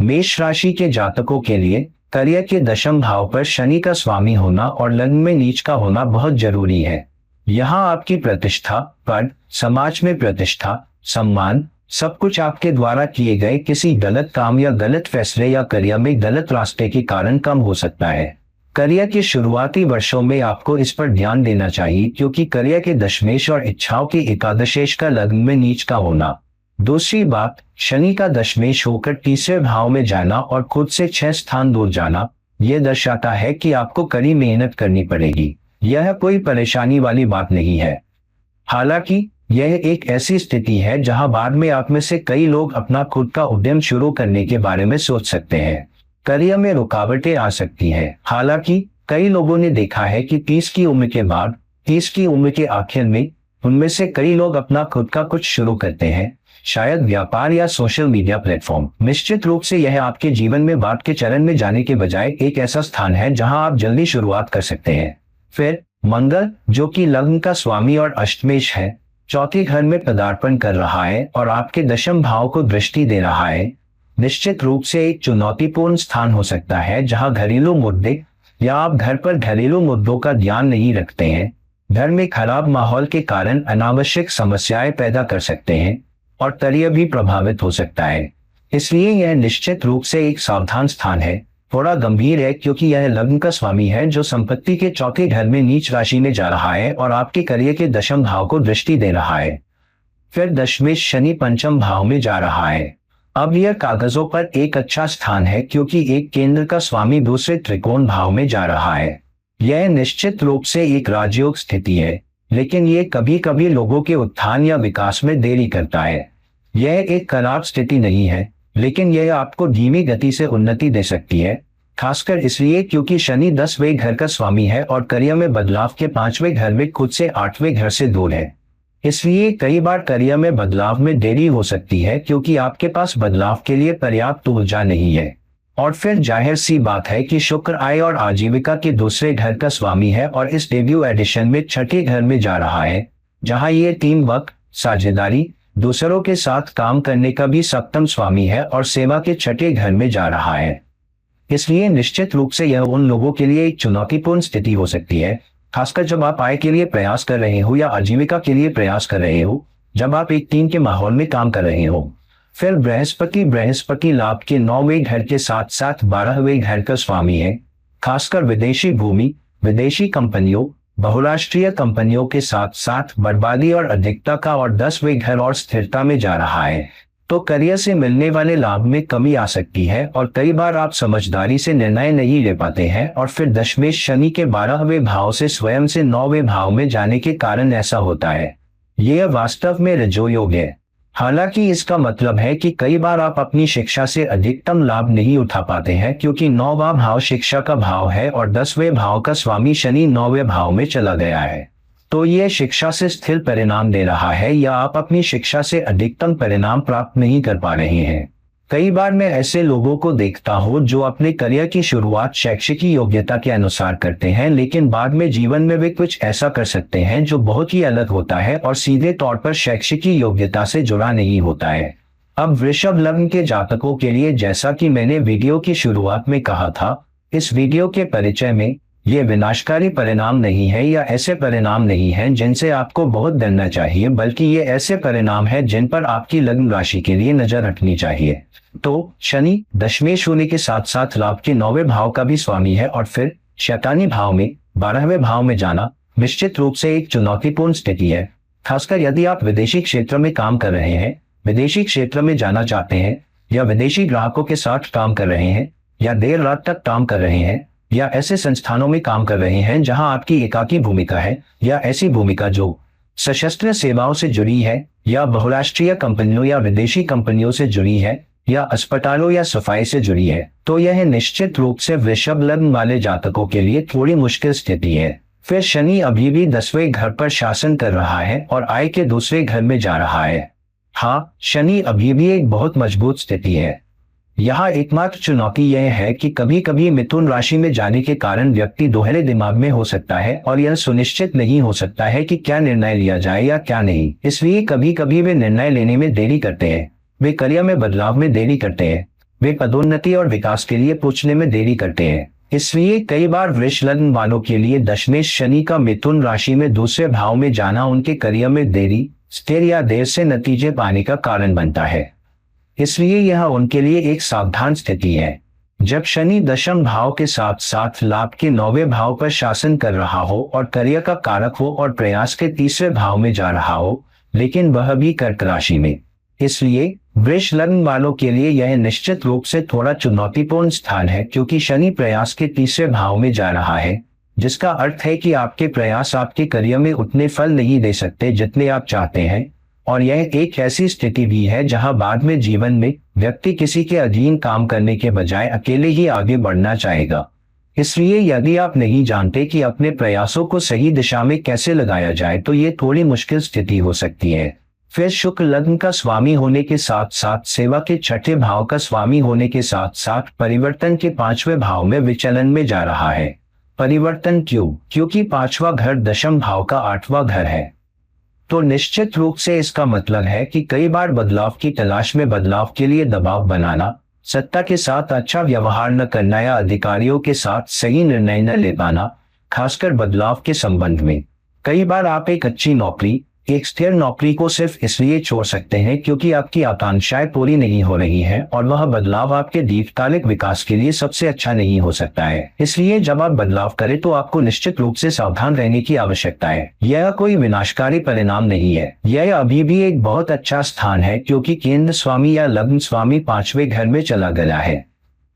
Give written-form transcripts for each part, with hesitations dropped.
मेष राशि के जातकों के लिए करियर के दशम भाव पर शनि का स्वामी होना और लग्न में नीच का होना बहुत जरूरी है। यहाँ आपकी प्रतिष्ठा, पद, समाज में प्रतिष्ठा, सम्मान, सब कुछ आपके द्वारा किए गए किसी गलत काम या गलत फैसले या करियर में गलत रास्ते के कारण कम हो सकता है। करियर के शुरुआती वर्षों में आपको इस पर ध्यान देना चाहिए क्योंकि करियर के दशमेश और इच्छाओं के एकादशेश का लग्न में नीच का होना। दूसरी बात, शनि का दशमेश होकर तीसरे भाव में जाना और खुद से 6 स्थान दूर जाना, यह दर्शाता है कि आपको कड़ी मेहनत करनी पड़ेगी। यह कोई परेशानी वाली बात नहीं है। हालांकि यह एक ऐसी स्थिति है जहां बाद में आप में से कई लोग अपना खुद का उद्यम शुरू करने के बारे में सोच सकते हैं। करियर में रुकावटें आ सकती हैं। हालांकि कई लोगों ने देखा है कि 30 की उम्र के बाद, 30 की उम्र के आखिर में उनमें से कई लोग अपना खुद का कुछ शुरू करते हैं, शायद व्यापार या सोशल मीडिया प्लेटफॉर्म। निश्चित रूप से यह आपके जीवन में बाद के चरण में जाने के बजाय एक ऐसा स्थान है जहां आप जल्दी शुरुआत कर सकते हैं। फिर मंगल, जो कि लग्न का स्वामी और अष्टमेश है, चौथे घर में पदार्पण कर रहा है और आपके दशम भाव को दृष्टि दे रहा है। निश्चित रूप से एक चुनौतीपूर्ण स्थान हो सकता है जहां घरेलू मुद्दे या आप घर पर घरेलू मुद्दों का ध्यान नहीं रखते हैं, घर में खराब माहौल के कारण अनावश्यक समस्याएं पैदा कर सकते हैं और करियर भी प्रभावित हो सकता है। इसलिए यह निश्चित रूप से एक सावधान स्थान है, थोड़ा गंभीर है क्योंकि यह लग्न का स्वामी है जो संपत्ति के चौथे घर में नीच राशि में जा रहा है और आपके करियर के दशम भाव को दृष्टि दे रहा है। फिर दशमेश शनि पंचम भाव में जा रहा है। अब यह कागजों पर एक अच्छा स्थान है क्योंकि एक केंद्र का स्वामी दूसरे त्रिकोण भाव में जा रहा है। यह निश्चित रूप से एक राजयोग स्थिति है, लेकिन यह कभी कभी लोगों के उत्थान या विकास में देरी करता है। यह एक खराब स्थिति नहीं है, लेकिन यह आपको धीमी गति से उन्नति दे सकती है, खासकर इसलिए क्योंकि शनि 10वें घर का स्वामी है और करियर में बदलाव के 5वें घर में खुद से 8वें घर से दूर है। इसलिए कई बार करियर में बदलाव में देरी हो सकती है क्योंकि आपके पास बदलाव के लिए पर्याप्त ऊर्जा नहीं है। और फिर जाहिर सी बात है कि शुक्र आय और आजीविका के दूसरे घर का स्वामी है और इस डेब्यू एडिशन में छठे घर में जा रहा है, जहां ये टीम वर्क, साझेदारी, दूसरों के साथ काम करने का भी सप्तम स्वामी है और सेवा के छठे घर में जा रहा है। इसलिए निश्चित रूप से यह उन लोगों के लिए एक चुनौतीपूर्ण स्थिति हो सकती है, खासकर जब आप आय के लिए प्रयास कर रहे हो या आजीविका के लिए प्रयास कर रहे हो, जब आप एक टीम के माहौल में काम कर रहे हो। फिर बृहस्पति लाभ के 9वें घर के साथ साथ 12वें घर का स्वामी है, खासकर विदेशी भूमि, विदेशी कंपनियों, बहुराष्ट्रीय कंपनियों के साथ साथ बर्बादी और अधिकता का और 10वें घर और स्थिरता में जा रहा है। तो करियर से मिलने वाले लाभ में कमी आ सकती है और कई बार आप समझदारी से निर्णय नहीं ले पाते हैं और फिर दशमेश शनि के 12वें भाव से स्वयं से 9वें भाव में जाने के कारण ऐसा होता है। यह वास्तव में रजोयोग है। हालांकि इसका मतलब है कि कई बार आप अपनी शिक्षा से अधिकतम लाभ नहीं उठा पाते हैं क्योंकि 9वां भाव शिक्षा का भाव है और 10वें भाव का स्वामी शनि 9वें भाव में चला गया है। तो यह शिक्षा से स्थिर परिणाम दे रहा है या आप अपनी शिक्षा से अधिकतम परिणाम प्राप्त नहीं कर पा रहे हैं। कई बार मैं ऐसे लोगों को देखता हूं जो अपने करियर की शुरुआत शैक्षिक योग्यता के अनुसार करते हैं, लेकिन बाद में जीवन में वे कुछ ऐसा कर सकते हैं जो बहुत ही अलग होता है और सीधे तौर पर शैक्षिक योग्यता से जुड़ा नहीं होता है। अब वृषभ लग्न के जातकों के लिए, जैसा कि मैंने वीडियो की शुरुआत में कहा था, इस वीडियो के परिचय में, ये विनाशकारी परिणाम नहीं है या ऐसे परिणाम नहीं हैं जिनसे आपको बहुत डरना चाहिए, बल्कि ये ऐसे परिणाम हैं जिन पर आपकी लग्न राशि के लिए नजर रखनी चाहिए। तो शनि दशमेश होने के साथ साथ लाभ के 9वें भाव का भी स्वामी है और फिर शैतानी भाव में 12वें भाव में जाना निश्चित रूप से एक चुनौतीपूर्ण स्थिति है, खासकर यदि आप विदेशी क्षेत्र में काम कर रहे हैं, विदेशी क्षेत्र में जाना चाहते हैं या विदेशी ग्राहकों के साथ काम कर रहे हैं या देर रात तक काम कर रहे हैं या ऐसे संस्थानों में काम कर रहे हैं जहां आपकी एकाकी भूमिका है या ऐसी भूमिका जो सशस्त्र सेवाओं से जुड़ी है या बहुराष्ट्रीय कंपनियों या विदेशी कंपनियों से जुड़ी है या अस्पतालों या सफाई से जुड़ी है। तो यह निश्चित रूप से वृषभ लग्न वाले जातकों के लिए थोड़ी मुश्किल स्थिति है। फिर शनि अभी भी 10वें घर पर शासन कर रहा है और आय के दूसरे घर में जा रहा है। हाँ, शनि अभी भी एक बहुत मजबूत स्थिति है। यहाँ एकमात्र चुनौती यह है कि कभी कभी मिथुन राशि में जाने के कारण व्यक्ति दोहरे दिमाग में हो सकता है और यह सुनिश्चित नहीं हो सकता है कि क्या निर्णय लिया जाए या क्या नहीं। इसलिए कभी कभी वे निर्णय लेने में देरी करते हैं, वे करियर में बदलाव में देरी करते हैं, वे पदोन्नति और विकास के लिए पूछने में देरी करते हैं। इसलिए कई बार वृष लग्न वालों के लिए दशमेश शनि का मिथुन राशि में दूसरे भाव में जाना उनके करियर में देरी, स्थिर या देर से नतीजे पाने का कारण बनता है। इसलिए यह उनके लिए एक सावधान स्थिति है। जब शनि दशम भाव के साथ साथ लाभ के 9वें भाव पर शासन कर रहा हो और करियर का कारक हो और प्रयास के तीसरे भाव में जा रहा हो, लेकिन वह भी कर्क राशि में। इसलिए वृष लग्न वालों के लिए यह निश्चित रूप से थोड़ा चुनौतीपूर्ण स्थान है, क्योंकि शनि प्रयास के तीसरे भाव में जा रहा है, जिसका अर्थ है कि आपके प्रयास आपके करियर में उतने फल नहीं दे सकते जितने आप चाहते हैं। और यह एक ऐसी स्थिति भी है जहां बाद में जीवन में व्यक्ति किसी के अधीन काम करने के बजाय अकेले ही आगे बढ़ना चाहेगा। इसलिए यदि आप नहीं जानते कि अपने प्रयासों को सही दिशा में कैसे लगाया जाए, तो ये थोड़ी मुश्किल स्थिति हो सकती है। फिर शुक्र लग्न का स्वामी होने के साथ साथ सेवा के छठे भाव का स्वामी होने के साथ साथ परिवर्तन के 5वें भाव में विचलन में जा रहा है। परिवर्तन क्यों? क्योंकि 5वां घर दशम भाव का 8वां घर है। तो निश्चित रूप से इसका मतलब है कि कई बार बदलाव की तलाश में बदलाव के लिए दबाव बनाना, सत्ता के साथ अच्छा व्यवहार न करना या अधिकारियों के साथ सही निर्णय न ले पाना, खासकर बदलाव के संबंध में। कई बार आप एक अच्छी नौकरी, एक स्थिर नौकरी को सिर्फ इसलिए छोड़ सकते हैं क्योंकि आपकी आकांक्षाएं पूरी नहीं हो रही हैं और वह बदलाव आपके दीर्घकालिक विकास के लिए सबसे अच्छा नहीं हो सकता है। इसलिए जब आप बदलाव करें तो आपको निश्चित रूप से सावधान रहने की आवश्यकता है। यह कोई विनाशकारी परिणाम नहीं है। यह अभी भी एक बहुत अच्छा स्थान है, क्योंकि केंद्र स्वामी या लग्न स्वामी 5वें घर में चला गया है।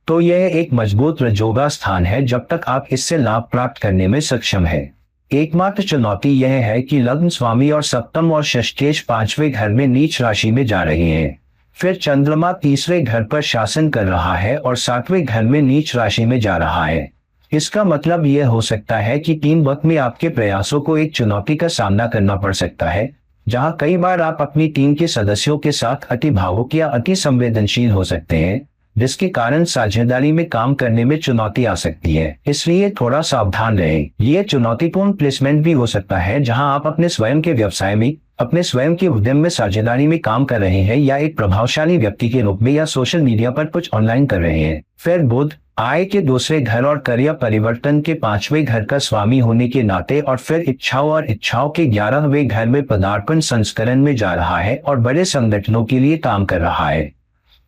तो यह एक मजबूत रजोगा स्थान है जब तक आप इससे लाभ प्राप्त करने में सक्षम है। एकमात्र चुनौती यह है कि लग्न स्वामी और सप्तम और षष्ठेश 5वें घर में नीच राशि में जा रहे हैं। फिर चंद्रमा तीसरे घर पर शासन कर रहा है और 7वें घर में नीच राशि में जा रहा है। इसका मतलब यह हो सकता है कि टीम वर्क में आपके प्रयासों को एक चुनौती का सामना करना पड़ सकता है, जहां कई बार आप अपनी टीम के सदस्यों के साथ अति भावुक या अति संवेदनशील हो सकते हैं, जिसके कारण साझेदारी में काम करने में चुनौती आ सकती है। इसलिए थोड़ा सावधान रहें। यह चुनौतीपूर्ण प्लेसमेंट भी हो सकता है जहां आप अपने स्वयं के व्यवसाय में, अपने स्वयं के उद्यम में साझेदारी में काम कर रहे हैं या एक प्रभावशाली व्यक्ति के रूप में या सोशल मीडिया पर कुछ ऑनलाइन कर रहे हैं। फिर बुध आय के दूसरे घर और करियर परिवर्तन के 5वें घर का स्वामी होने के नाते और फिर इच्छाओं और इच्छाओं के 11वें घर में पदार्पण संस्करण में जा रहा है और बड़े संगठनों के लिए काम कर रहा है।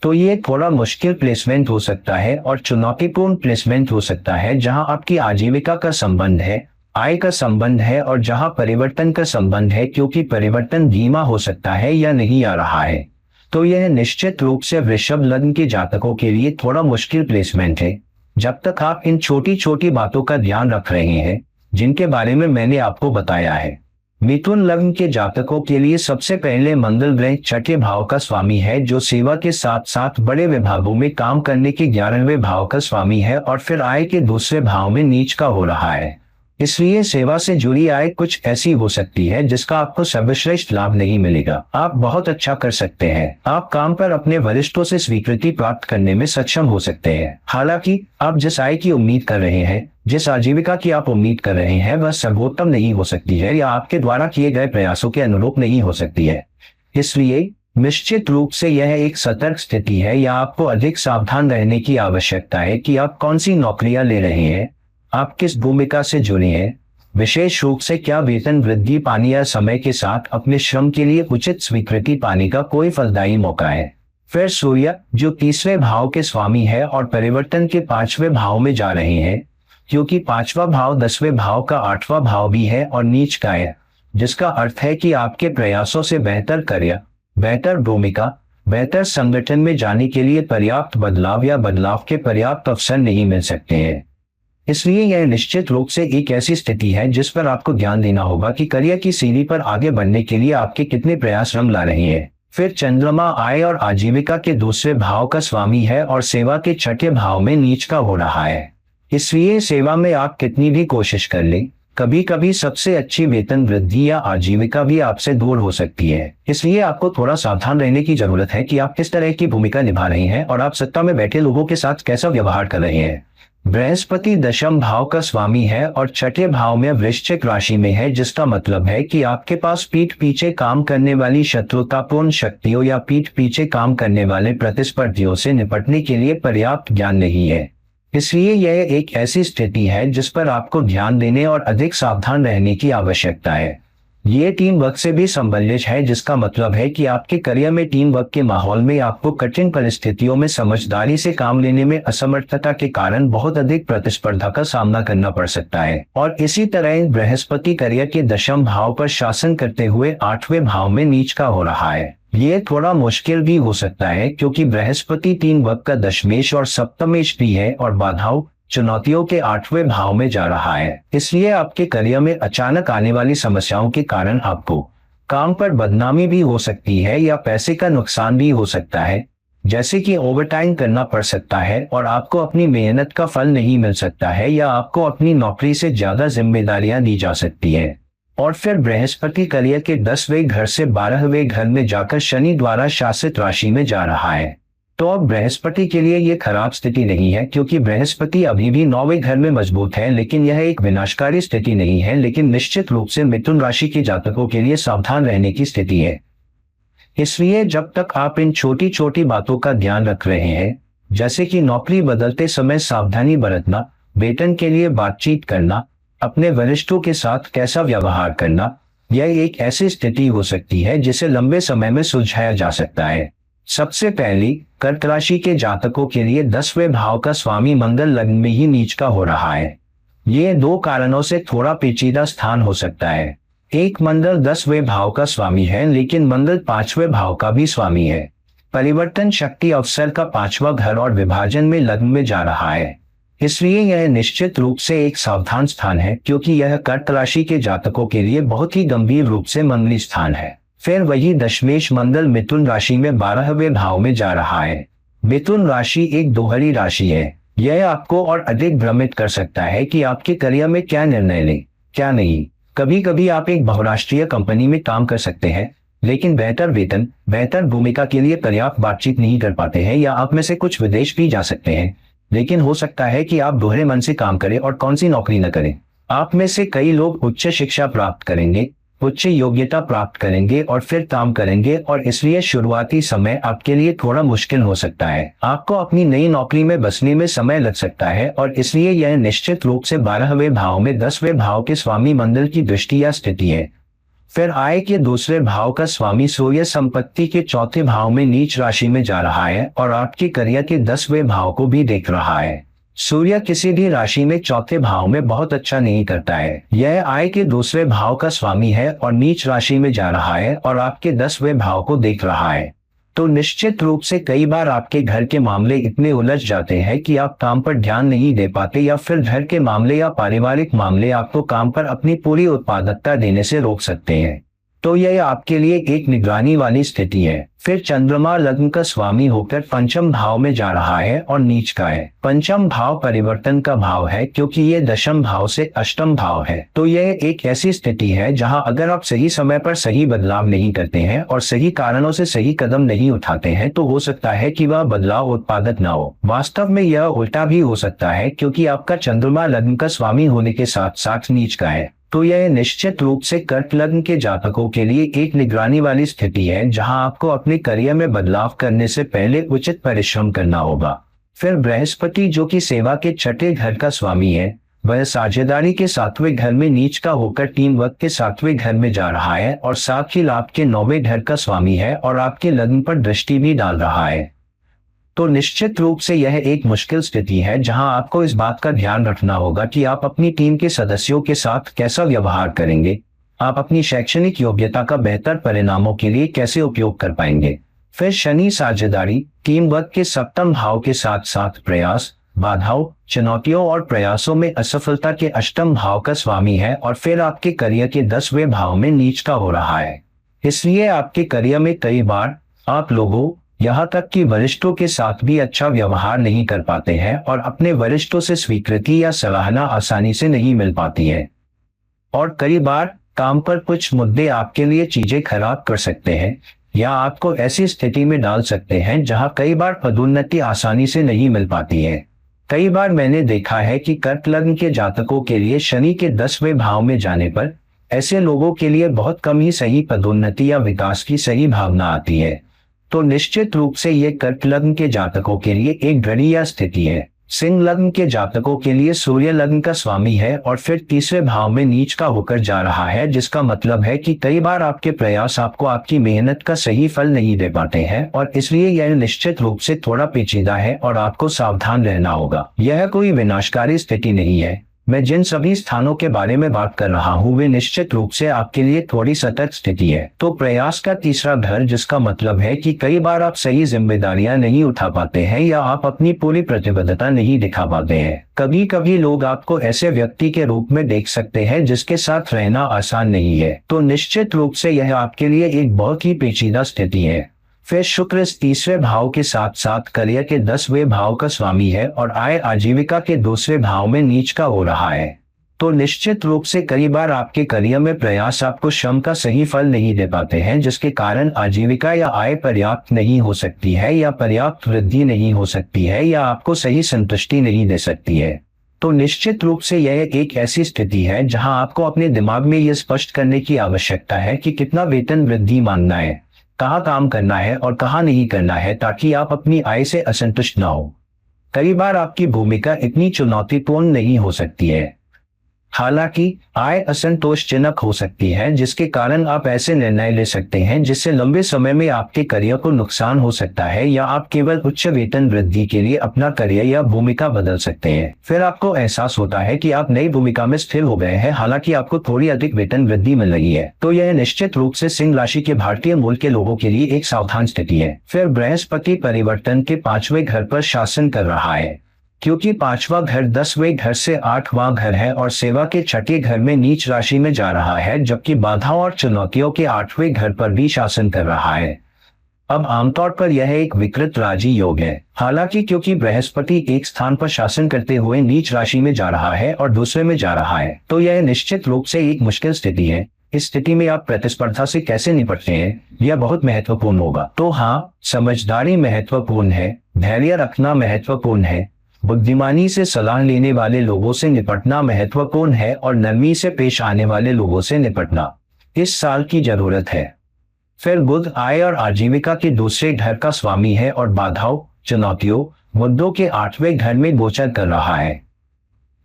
तो ये थोड़ा मुश्किल प्लेसमेंट हो सकता है और चुनौतीपूर्ण प्लेसमेंट हो सकता है, जहां आपकी आजीविका का संबंध है, आय का संबंध है और जहां परिवर्तन का संबंध है, क्योंकि परिवर्तन धीमा हो सकता है या नहीं आ रहा है। तो यह निश्चित रूप से वृषभ लग्न के जातकों के लिए थोड़ा मुश्किल प्लेसमेंट है, जब तक आप इन छोटी छोटी बातों का ध्यान रख रहे हैं जिनके बारे में मैंने आपको बताया है। मिथुन लग्न के जातकों के लिए सबसे पहले मंगल ग्रह छठे भाव का स्वामी है, जो सेवा के साथ साथ बड़े विभागों में काम करने के 11वें भाव का स्वामी है और फिर आय के दूसरे भाव में नीच का हो रहा है। इसलिए सेवा से जुड़ी आय कुछ ऐसी हो सकती है जिसका आपको सर्वश्रेष्ठ लाभ नहीं मिलेगा। आप बहुत अच्छा कर सकते हैं, आप काम पर अपने वरिष्ठों से स्वीकृति प्राप्त करने में सक्षम हो सकते हैं। हालांकि आप जिस आय की उम्मीद कर रहे हैं, जिस आजीविका की आप उम्मीद कर रहे हैं, वह सर्वोत्तम नहीं हो सकती है या आपके द्वारा किए गए प्रयासों के अनुरूप नहीं हो सकती है। इसलिए निश्चित रूप से यह एक सतर्क स्थिति है या आपको अधिक सावधान रहने की आवश्यकता है कि आप कौन सी नौकरियां ले रहे हैं, आप किस भूमिका से जुड़े हैं, विशेष रूप से क्या वेतन वृद्धि पाने या समय के साथ अपने श्रम के लिए उचित स्वीकृति पाने का कोई फलदायी मौका है। फिर सूर्य जो तीसरे भाव के स्वामी है और परिवर्तन के 5वें भाव में जा रहे हैं, क्योंकि 5वां भाव 10वें भाव का 8वां भाव भी है और नीच का है, जिसका अर्थ है कि आपके प्रयासों से बेहतर करियर, बेहतर भूमिका, बेहतर संगठन में जाने के लिए पर्याप्त बदलाव या बदलाव के पर्याप्त अवसर नहीं मिल सकते हैं। इसलिए यह निश्चित रूप से एक ऐसी स्थिति है जिस पर आपको ध्यान देना होगा कि करियर की सीढ़ी पर आगे बढ़ने के लिए आपके कितने प्रयास रंग ला रहे हैं। फिर चंद्रमा आय और आजीविका के दूसरे भाव का स्वामी है और सेवा के छठे भाव में नीच का हो रहा है। इसलिए सेवा में आप कितनी भी कोशिश कर लें, कभी कभी सबसे अच्छी वेतन वृद्धि या आजीविका भी आपसे दूर हो सकती है। इसलिए आपको थोड़ा सावधान रहने की जरूरत है कि आप किस तरह की भूमिका निभा रहे हैं और आप सत्ता में बैठे लोगों के साथ कैसा व्यवहार कर रहे हैं। बृहस्पति दशम भाव का स्वामी है और छठे भाव में वृश्चिक राशि में है, जिसका मतलब है कि आपके पास पीठ पीछे काम करने वाली शत्रुतापूर्ण शक्तियों या पीठ पीछे काम करने वाले प्रतिस्पर्धियों से निपटने के लिए पर्याप्त ज्ञान नहीं है। इसलिए यह एक ऐसी स्थिति है जिस पर आपको ध्यान देने और अधिक सावधान रहने की आवश्यकता है। ये टीम वर्क से भी संबंधित है, जिसका मतलब है कि आपके करियर में टीम वर्क के माहौल में आपको कठिन परिस्थितियों में समझदारी से काम लेने में असमर्थता के कारण बहुत अधिक प्रतिस्पर्धा का सामना करना पड़ सकता है। और इसी तरह बृहस्पति करियर के दशम भाव पर शासन करते हुए 8वें भाव में नीच का हो रहा है। ये थोड़ा मुश्किल भी हो सकता है क्योंकि बृहस्पति टीम वर्क का दशमेश और सप्तमेश भी है और बाधाओं चुनौतियों के 8वें भाव में जा रहा है। इसलिए आपके करियर में अचानक आने वाली समस्याओं के कारण आपको काम पर बदनामी भी हो सकती है या पैसे का नुकसान भी हो सकता है, जैसे कि ओवरटाइम करना पड़ सकता है और आपको अपनी मेहनत का फल नहीं मिल सकता है या आपको अपनी नौकरी से ज्यादा जिम्मेदारियां दी जा सकती है। और फिर बृहस्पति करियर के 10वें घर से 12वें घर में जाकर शनि द्वारा शासित राशि में जा रहा है। तो अब बृहस्पति के लिए ये खराब स्थिति नहीं है क्योंकि बृहस्पति अभी भी 9वें घर में मजबूत है, लेकिन यह एक विनाशकारी स्थिति नहीं है, लेकिन निश्चित रूप से मिथुन राशि के जातकों के लिए सावधान रहने की स्थिति है। इसलिए जब तक आप इन छोटी छोटी बातों का ध्यान रख रहे हैं, जैसे कि नौकरी बदलते समय सावधानी बरतना, वेतन के लिए बातचीत करना, अपने वरिष्ठों के साथ कैसा व्यवहार करना, यह एक ऐसी स्थिति हो सकती है जिसे लंबे समय में सुलझाया जा सकता है। सबसे पहली कर्क राशि के जातकों के लिए 10वें भाव का स्वामी मंगल लग्न में ही नीच का हो रहा है। ये 2 कारणों से थोड़ा पेचीदा स्थान हो सकता है। एक, मंगल 10वें भाव का स्वामी है, लेकिन मंगल 5वें भाव का भी स्वामी है। परिवर्तन शक्ति अवसर का 5वां घर और विभाजन में लग्न में जा रहा है। इसलिए यह निश्चित रूप से एक सावधान स्थान है क्योंकि यह कर्क राशि के जातकों के लिए बहुत ही गंभीर रूप से मंगली स्थान है। फिर वही दशमेश मंगल मिथुन राशि में 12वें भाव में जा रहा है। मिथुन राशि एक दोहरी राशि है। यह आपको और अधिक भ्रमित कर सकता है कि आपके करियर में क्या निर्णय लें, क्या नहीं। कभी कभी आप एक बहुराष्ट्रीय कंपनी में काम कर सकते हैं, लेकिन बेहतर वेतन, बेहतर भूमिका के लिए पर्याप्त बातचीत नहीं कर पाते हैं, या आप में से कुछ विदेश भी जा सकते हैं, लेकिन हो सकता है कि आप दोहरे मन से काम करें और कौन सी नौकरी न करें। आप में से कई लोग उच्च शिक्षा प्राप्त करेंगे, उच्च योग्यता प्राप्त करेंगे और फिर काम करेंगे, और इसलिए शुरुआती समय आपके लिए थोड़ा मुश्किल हो सकता है। आपको अपनी नई नौकरी में बसने में समय लग सकता है और इसलिए यह निश्चित रूप से 12वें भाव में 10वें भाव के स्वामी मंगल की दृष्टि या स्थिति है। फिर आय के दूसरे भाव का स्वामी सूर्य संपत्ति के चौथे भाव में नीच राशि में जा रहा है और आपके करियर के 10वें भाव को भी देख रहा है। सूर्य किसी भी राशि में चौथे भाव में बहुत अच्छा नहीं करता है। यह आय के दूसरे भाव का स्वामी है और नीच राशि में जा रहा है और आपके 10वें भाव को देख रहा है। तो निश्चित रूप से कई बार आपके घर के मामले इतने उलझ जाते हैं कि आप काम पर ध्यान नहीं दे पाते, या फिर घर के मामले या पारिवारिक मामले आपको काम पर अपनी पूरी उत्पादकता देने से रोक सकते हैं। तो यह आपके लिए एक निगरानी वाली स्थिति है। फिर चंद्रमा लग्न का स्वामी होकर पंचम भाव में जा रहा है और नीच का है। पंचम भाव परिवर्तन का भाव है क्योंकि ये दशम भाव से अष्टम भाव है। तो यह एक ऐसी स्थिति है जहां अगर आप सही समय पर सही बदलाव नहीं करते हैं और सही कारणों से सही कदम नहीं उठाते हैं, तो हो सकता है कि वह बदलाव उत्पादक न हो। वास्तव में यह उल्टा भी हो सकता है क्योंकि आपका चंद्रमा लग्न का स्वामी होने के साथ साथ नीच का है। तो यह निश्चित रूप से कर्क लग्न के जातकों के लिए एक निगरानी वाली स्थिति है जहां आपको अपने करियर में बदलाव करने से पहले उचित परिश्रम करना होगा। फिर बृहस्पति, जो कि सेवा के छठे घर का स्वामी है, वह साझेदारी के 7वें घर में नीच का होकर टीम वर्क के 7वें घर में जा रहा है और साथ ही लाभ के 9वें घर का स्वामी है और आपके लग्न पर दृष्टि भी डाल रहा है। तो निश्चित रूप से यह एक मुश्किल स्थिति है जहां आपको इस बात का ध्यान रखना होगा कि आप अपनी टीम के सदस्यों के साथ कैसा व्यवहार करेंगे, आप अपनी शैक्षणिक योग्यता का बेहतर परिणामों के लिए कैसे उपयोग कर पाएंगे। फिर शनि साझेदारी, टीम वर्क के 7वें भाव के साथ साथ प्रयास, बाधाओं, चुनौतियों और प्रयासों में असफलता के 8वें भाव का स्वामी है और फिर आपके करियर के 10वें भाव में नीच का हो रहा है। इसलिए आपके करियर में कई बार आप लोगों, यहाँ तक कि वरिष्ठों के साथ भी अच्छा व्यवहार नहीं कर पाते हैं और अपने वरिष्ठों से स्वीकृति या सराहना आसानी से नहीं मिल पाती है। और कई बार काम पर कुछ मुद्दे आपके लिए चीजें खराब कर सकते हैं या आपको ऐसी स्थिति में डाल सकते हैं जहां कई बार पदोन्नति आसानी से नहीं मिल पाती है। कई बार मैंने देखा है कि कर्क लग्न के जातकों के लिए शनि के 10वें भाव में जाने पर ऐसे लोगों के लिए बहुत कम ही सही पदोन्नति या विकास की सही भावना आती है। तो निश्चित रूप से ये कर्क लग्न के जातकों के लिए एक घड़िया स्थिति है। सिंह लग्न के जातकों के लिए सूर्य लग्न का स्वामी है और फिर तीसरे भाव में नीच का होकर जा रहा है, जिसका मतलब है कि कई बार आपके प्रयास आपको आपकी मेहनत का सही फल नहीं दे पाते हैं और इसलिए यह निश्चित रूप से थोड़ा पेचीदा है और आपको सावधान रहना होगा। यह कोई विनाशकारी स्थिति नहीं है। मैं जिन सभी स्थानों के बारे में बात कर रहा हूँ वे निश्चित रूप से आपके लिए थोड़ी सतर्क स्थिति है। तो प्रयास का तीसरा घर, जिसका मतलब है कि कई बार आप सही जिम्मेदारियां नहीं उठा पाते हैं या आप अपनी पूरी प्रतिबद्धता नहीं दिखा पाते हैं। कभी कभी लोग आपको ऐसे व्यक्ति के रूप में देख सकते हैं जिसके साथ रहना आसान नहीं है। तो निश्चित रूप से यह आपके लिए एक बहुत ही पेचीदा स्थिति है। फिर शुक्र इस तीसरे भाव के साथ साथ करियर के 10वें भाव का स्वामी है और आय आजीविका के दूसरे भाव में नीच का हो रहा है। तो निश्चित रूप से कई बार आपके करियर में प्रयास आपको श्रम का सही फल नहीं दे पाते हैं, जिसके कारण आजीविका या आय पर्याप्त नहीं हो सकती है या पर्याप्त वृद्धि नहीं हो सकती है या आपको सही संतुष्टि नहीं दे सकती है। तो निश्चित रूप से यह एक ऐसी स्थिति है जहां आपको अपने दिमाग में यह स्पष्ट करने की आवश्यकता है कि कितना वेतन वृद्धि मांगना है, कहाँ काम करना है और कहाँ नहीं करना है, ताकि आप अपनी आय से असंतुष्ट न हो। कई बार आपकी भूमिका इतनी चुनौतीपूर्ण नहीं हो सकती है, हालांकि आय असंतोषजनक हो सकती है, जिसके कारण आप ऐसे निर्णय ले सकते हैं जिससे लंबे समय में आपके करियर को नुकसान हो सकता है या आप केवल उच्च वेतन वृद्धि के लिए अपना करियर या भूमिका बदल सकते हैं। फिर आपको एहसास होता है कि आप नई भूमिका में स्थिर हो गए हैं, हालांकि आपको थोड़ी अधिक वेतन वृद्धि मिल रही है। तो यह निश्चित रूप से सिंह राशि के भारतीय मूल के लोगों के लिए एक सावधान स्थिति है। फिर बृहस्पति परिवर्तन के 5वें घर पर शासन कर रहा है। क्योंकि 5वां घर 10वें घर से 8वां घर है और सेवा के 6ठे घर में नीच राशि में जा रहा है, जबकि बाधाओं और चुनौतियों के 8वें घर पर भी शासन कर रहा है। अब आमतौर पर यह एक विकृत राजी योग है। हालांकि क्योंकि बृहस्पति एक स्थान पर शासन करते हुए नीच राशि में जा रहा है और दूसरे में जा रहा है, तो यह निश्चित रूप से एक मुश्किल स्थिति है। इस स्थिति में आप प्रतिस्पर्धा से कैसे निपटते हैं, यह बहुत महत्वपूर्ण होगा। तो हाँ, समझदारी महत्वपूर्ण है, धैर्य रखना महत्वपूर्ण है, बुद्धिमानी से सलाह लेने वाले लोगों से निपटना महत्वपूर्ण है और नरमी से पेश आने वाले लोगों से निपटना इस साल की जरूरत है। फिर बुध आय और आजीविका के दूसरे घर का स्वामी है और बाधाओं, चुनौतियों, मुद्दों के 8वें घर में गोचर कर रहा है।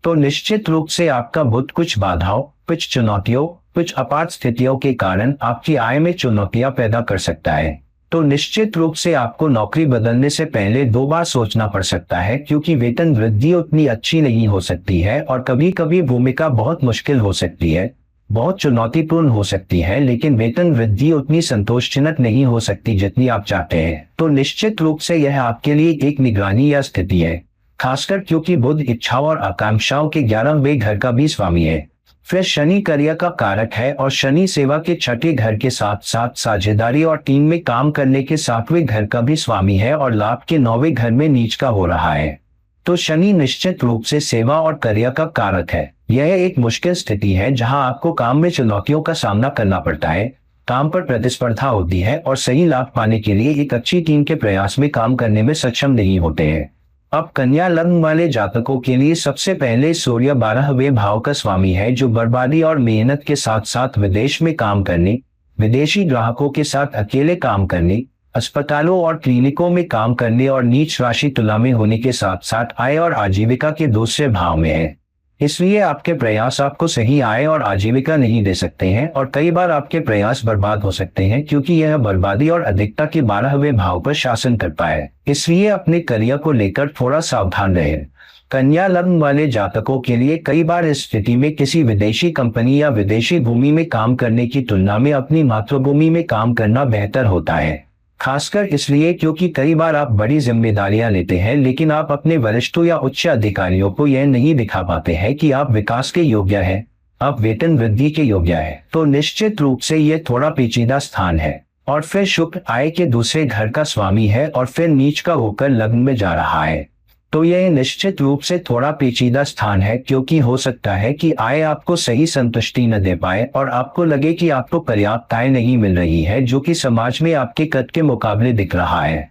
तो निश्चित रूप से आपका बुध कुछ बाधाओं, कुछ चुनौतियों, कुछ आपात स्थितियों के कारण आपकी आय में चुनौतियां पैदा कर सकता है। तो निश्चित रूप से आपको नौकरी बदलने से पहले 2 बार सोचना पड़ सकता है, क्योंकि वेतन वृद्धि उतनी अच्छी नहीं हो सकती है और कभी कभी भूमिका बहुत मुश्किल हो सकती है, बहुत चुनौतीपूर्ण हो सकती है, लेकिन वेतन वृद्धि उतनी संतोषजनक नहीं हो सकती जितनी आप चाहते हैं। तो निश्चित रूप से यह आपके लिए एक निगरानी या स्थिति है, खासकर क्योंकि बुध इच्छाओं और आकांक्षाओं के 11वें घर का भी स्वामी है। फिर शनि करियर का कारक है और शनि सेवा के 6ठे घर के साथ साथ साझेदारी और टीम में काम करने के 7वें घर का भी स्वामी है और लाभ के 9वें घर में नीच का हो रहा है। तो शनि निश्चित रूप से सेवा और करियर का कारक है। यह एक मुश्किल स्थिति है जहां आपको काम में चुनौतियों का सामना करना पड़ता है, काम पर प्रतिस्पर्धा होती है और सही लाभ पाने के लिए एक अच्छी टीम के प्रयास में काम करने में सक्षम नहीं होते हैं। अब कन्या लग्न वाले जातकों के लिए सबसे पहले सूर्य 12वें भाव का स्वामी है, जो बर्बादी और मेहनत के साथ साथ विदेश में काम करने, विदेशी ग्राहकों के साथ अकेले काम करने, अस्पतालों और क्लिनिकों में काम करने और नीच राशि तुला में होने के साथ साथ आय और आजीविका के दूसरे भाव में है। इसलिए आपके प्रयास आपको सही आय और आजीविका नहीं दे सकते हैं और कई बार आपके प्रयास बर्बाद हो सकते हैं, क्योंकि यह बर्बादी और अधिकता के 12वें भाव पर शासन करता है। इसलिए अपने करियर को लेकर थोड़ा सावधान रहें। कन्या लग्न वाले जातकों के लिए कई बार इस स्थिति में किसी विदेशी कंपनी या विदेशी भूमि में काम करने की तुलना में अपनी मातृभूमि में काम करना बेहतर होता है, खासकर इसलिए क्योंकि कई बार आप बड़ी जिम्मेदारियां लेते हैं, लेकिन आप अपने वरिष्ठों या उच्च अधिकारियों को यह नहीं दिखा पाते हैं कि आप विकास के योग्य हैं, आप वेतन वृद्धि के योग्य हैं। तो निश्चित रूप से यह थोड़ा पेचीदा स्थान है। और फिर शुक्र आय के दूसरे घर का स्वामी है और फिर नीच का होकर लग्न में जा रहा है। तो यह निश्चित रूप से थोड़ा पेचीदा स्थान है, क्योंकि हो सकता है कि आय आपको सही संतुष्टि न दे पाए और आपको लगे कि आपको पर्याप्त आय नहीं मिल रही है, जो कि समाज में आपके कद के मुकाबले दिख रहा है।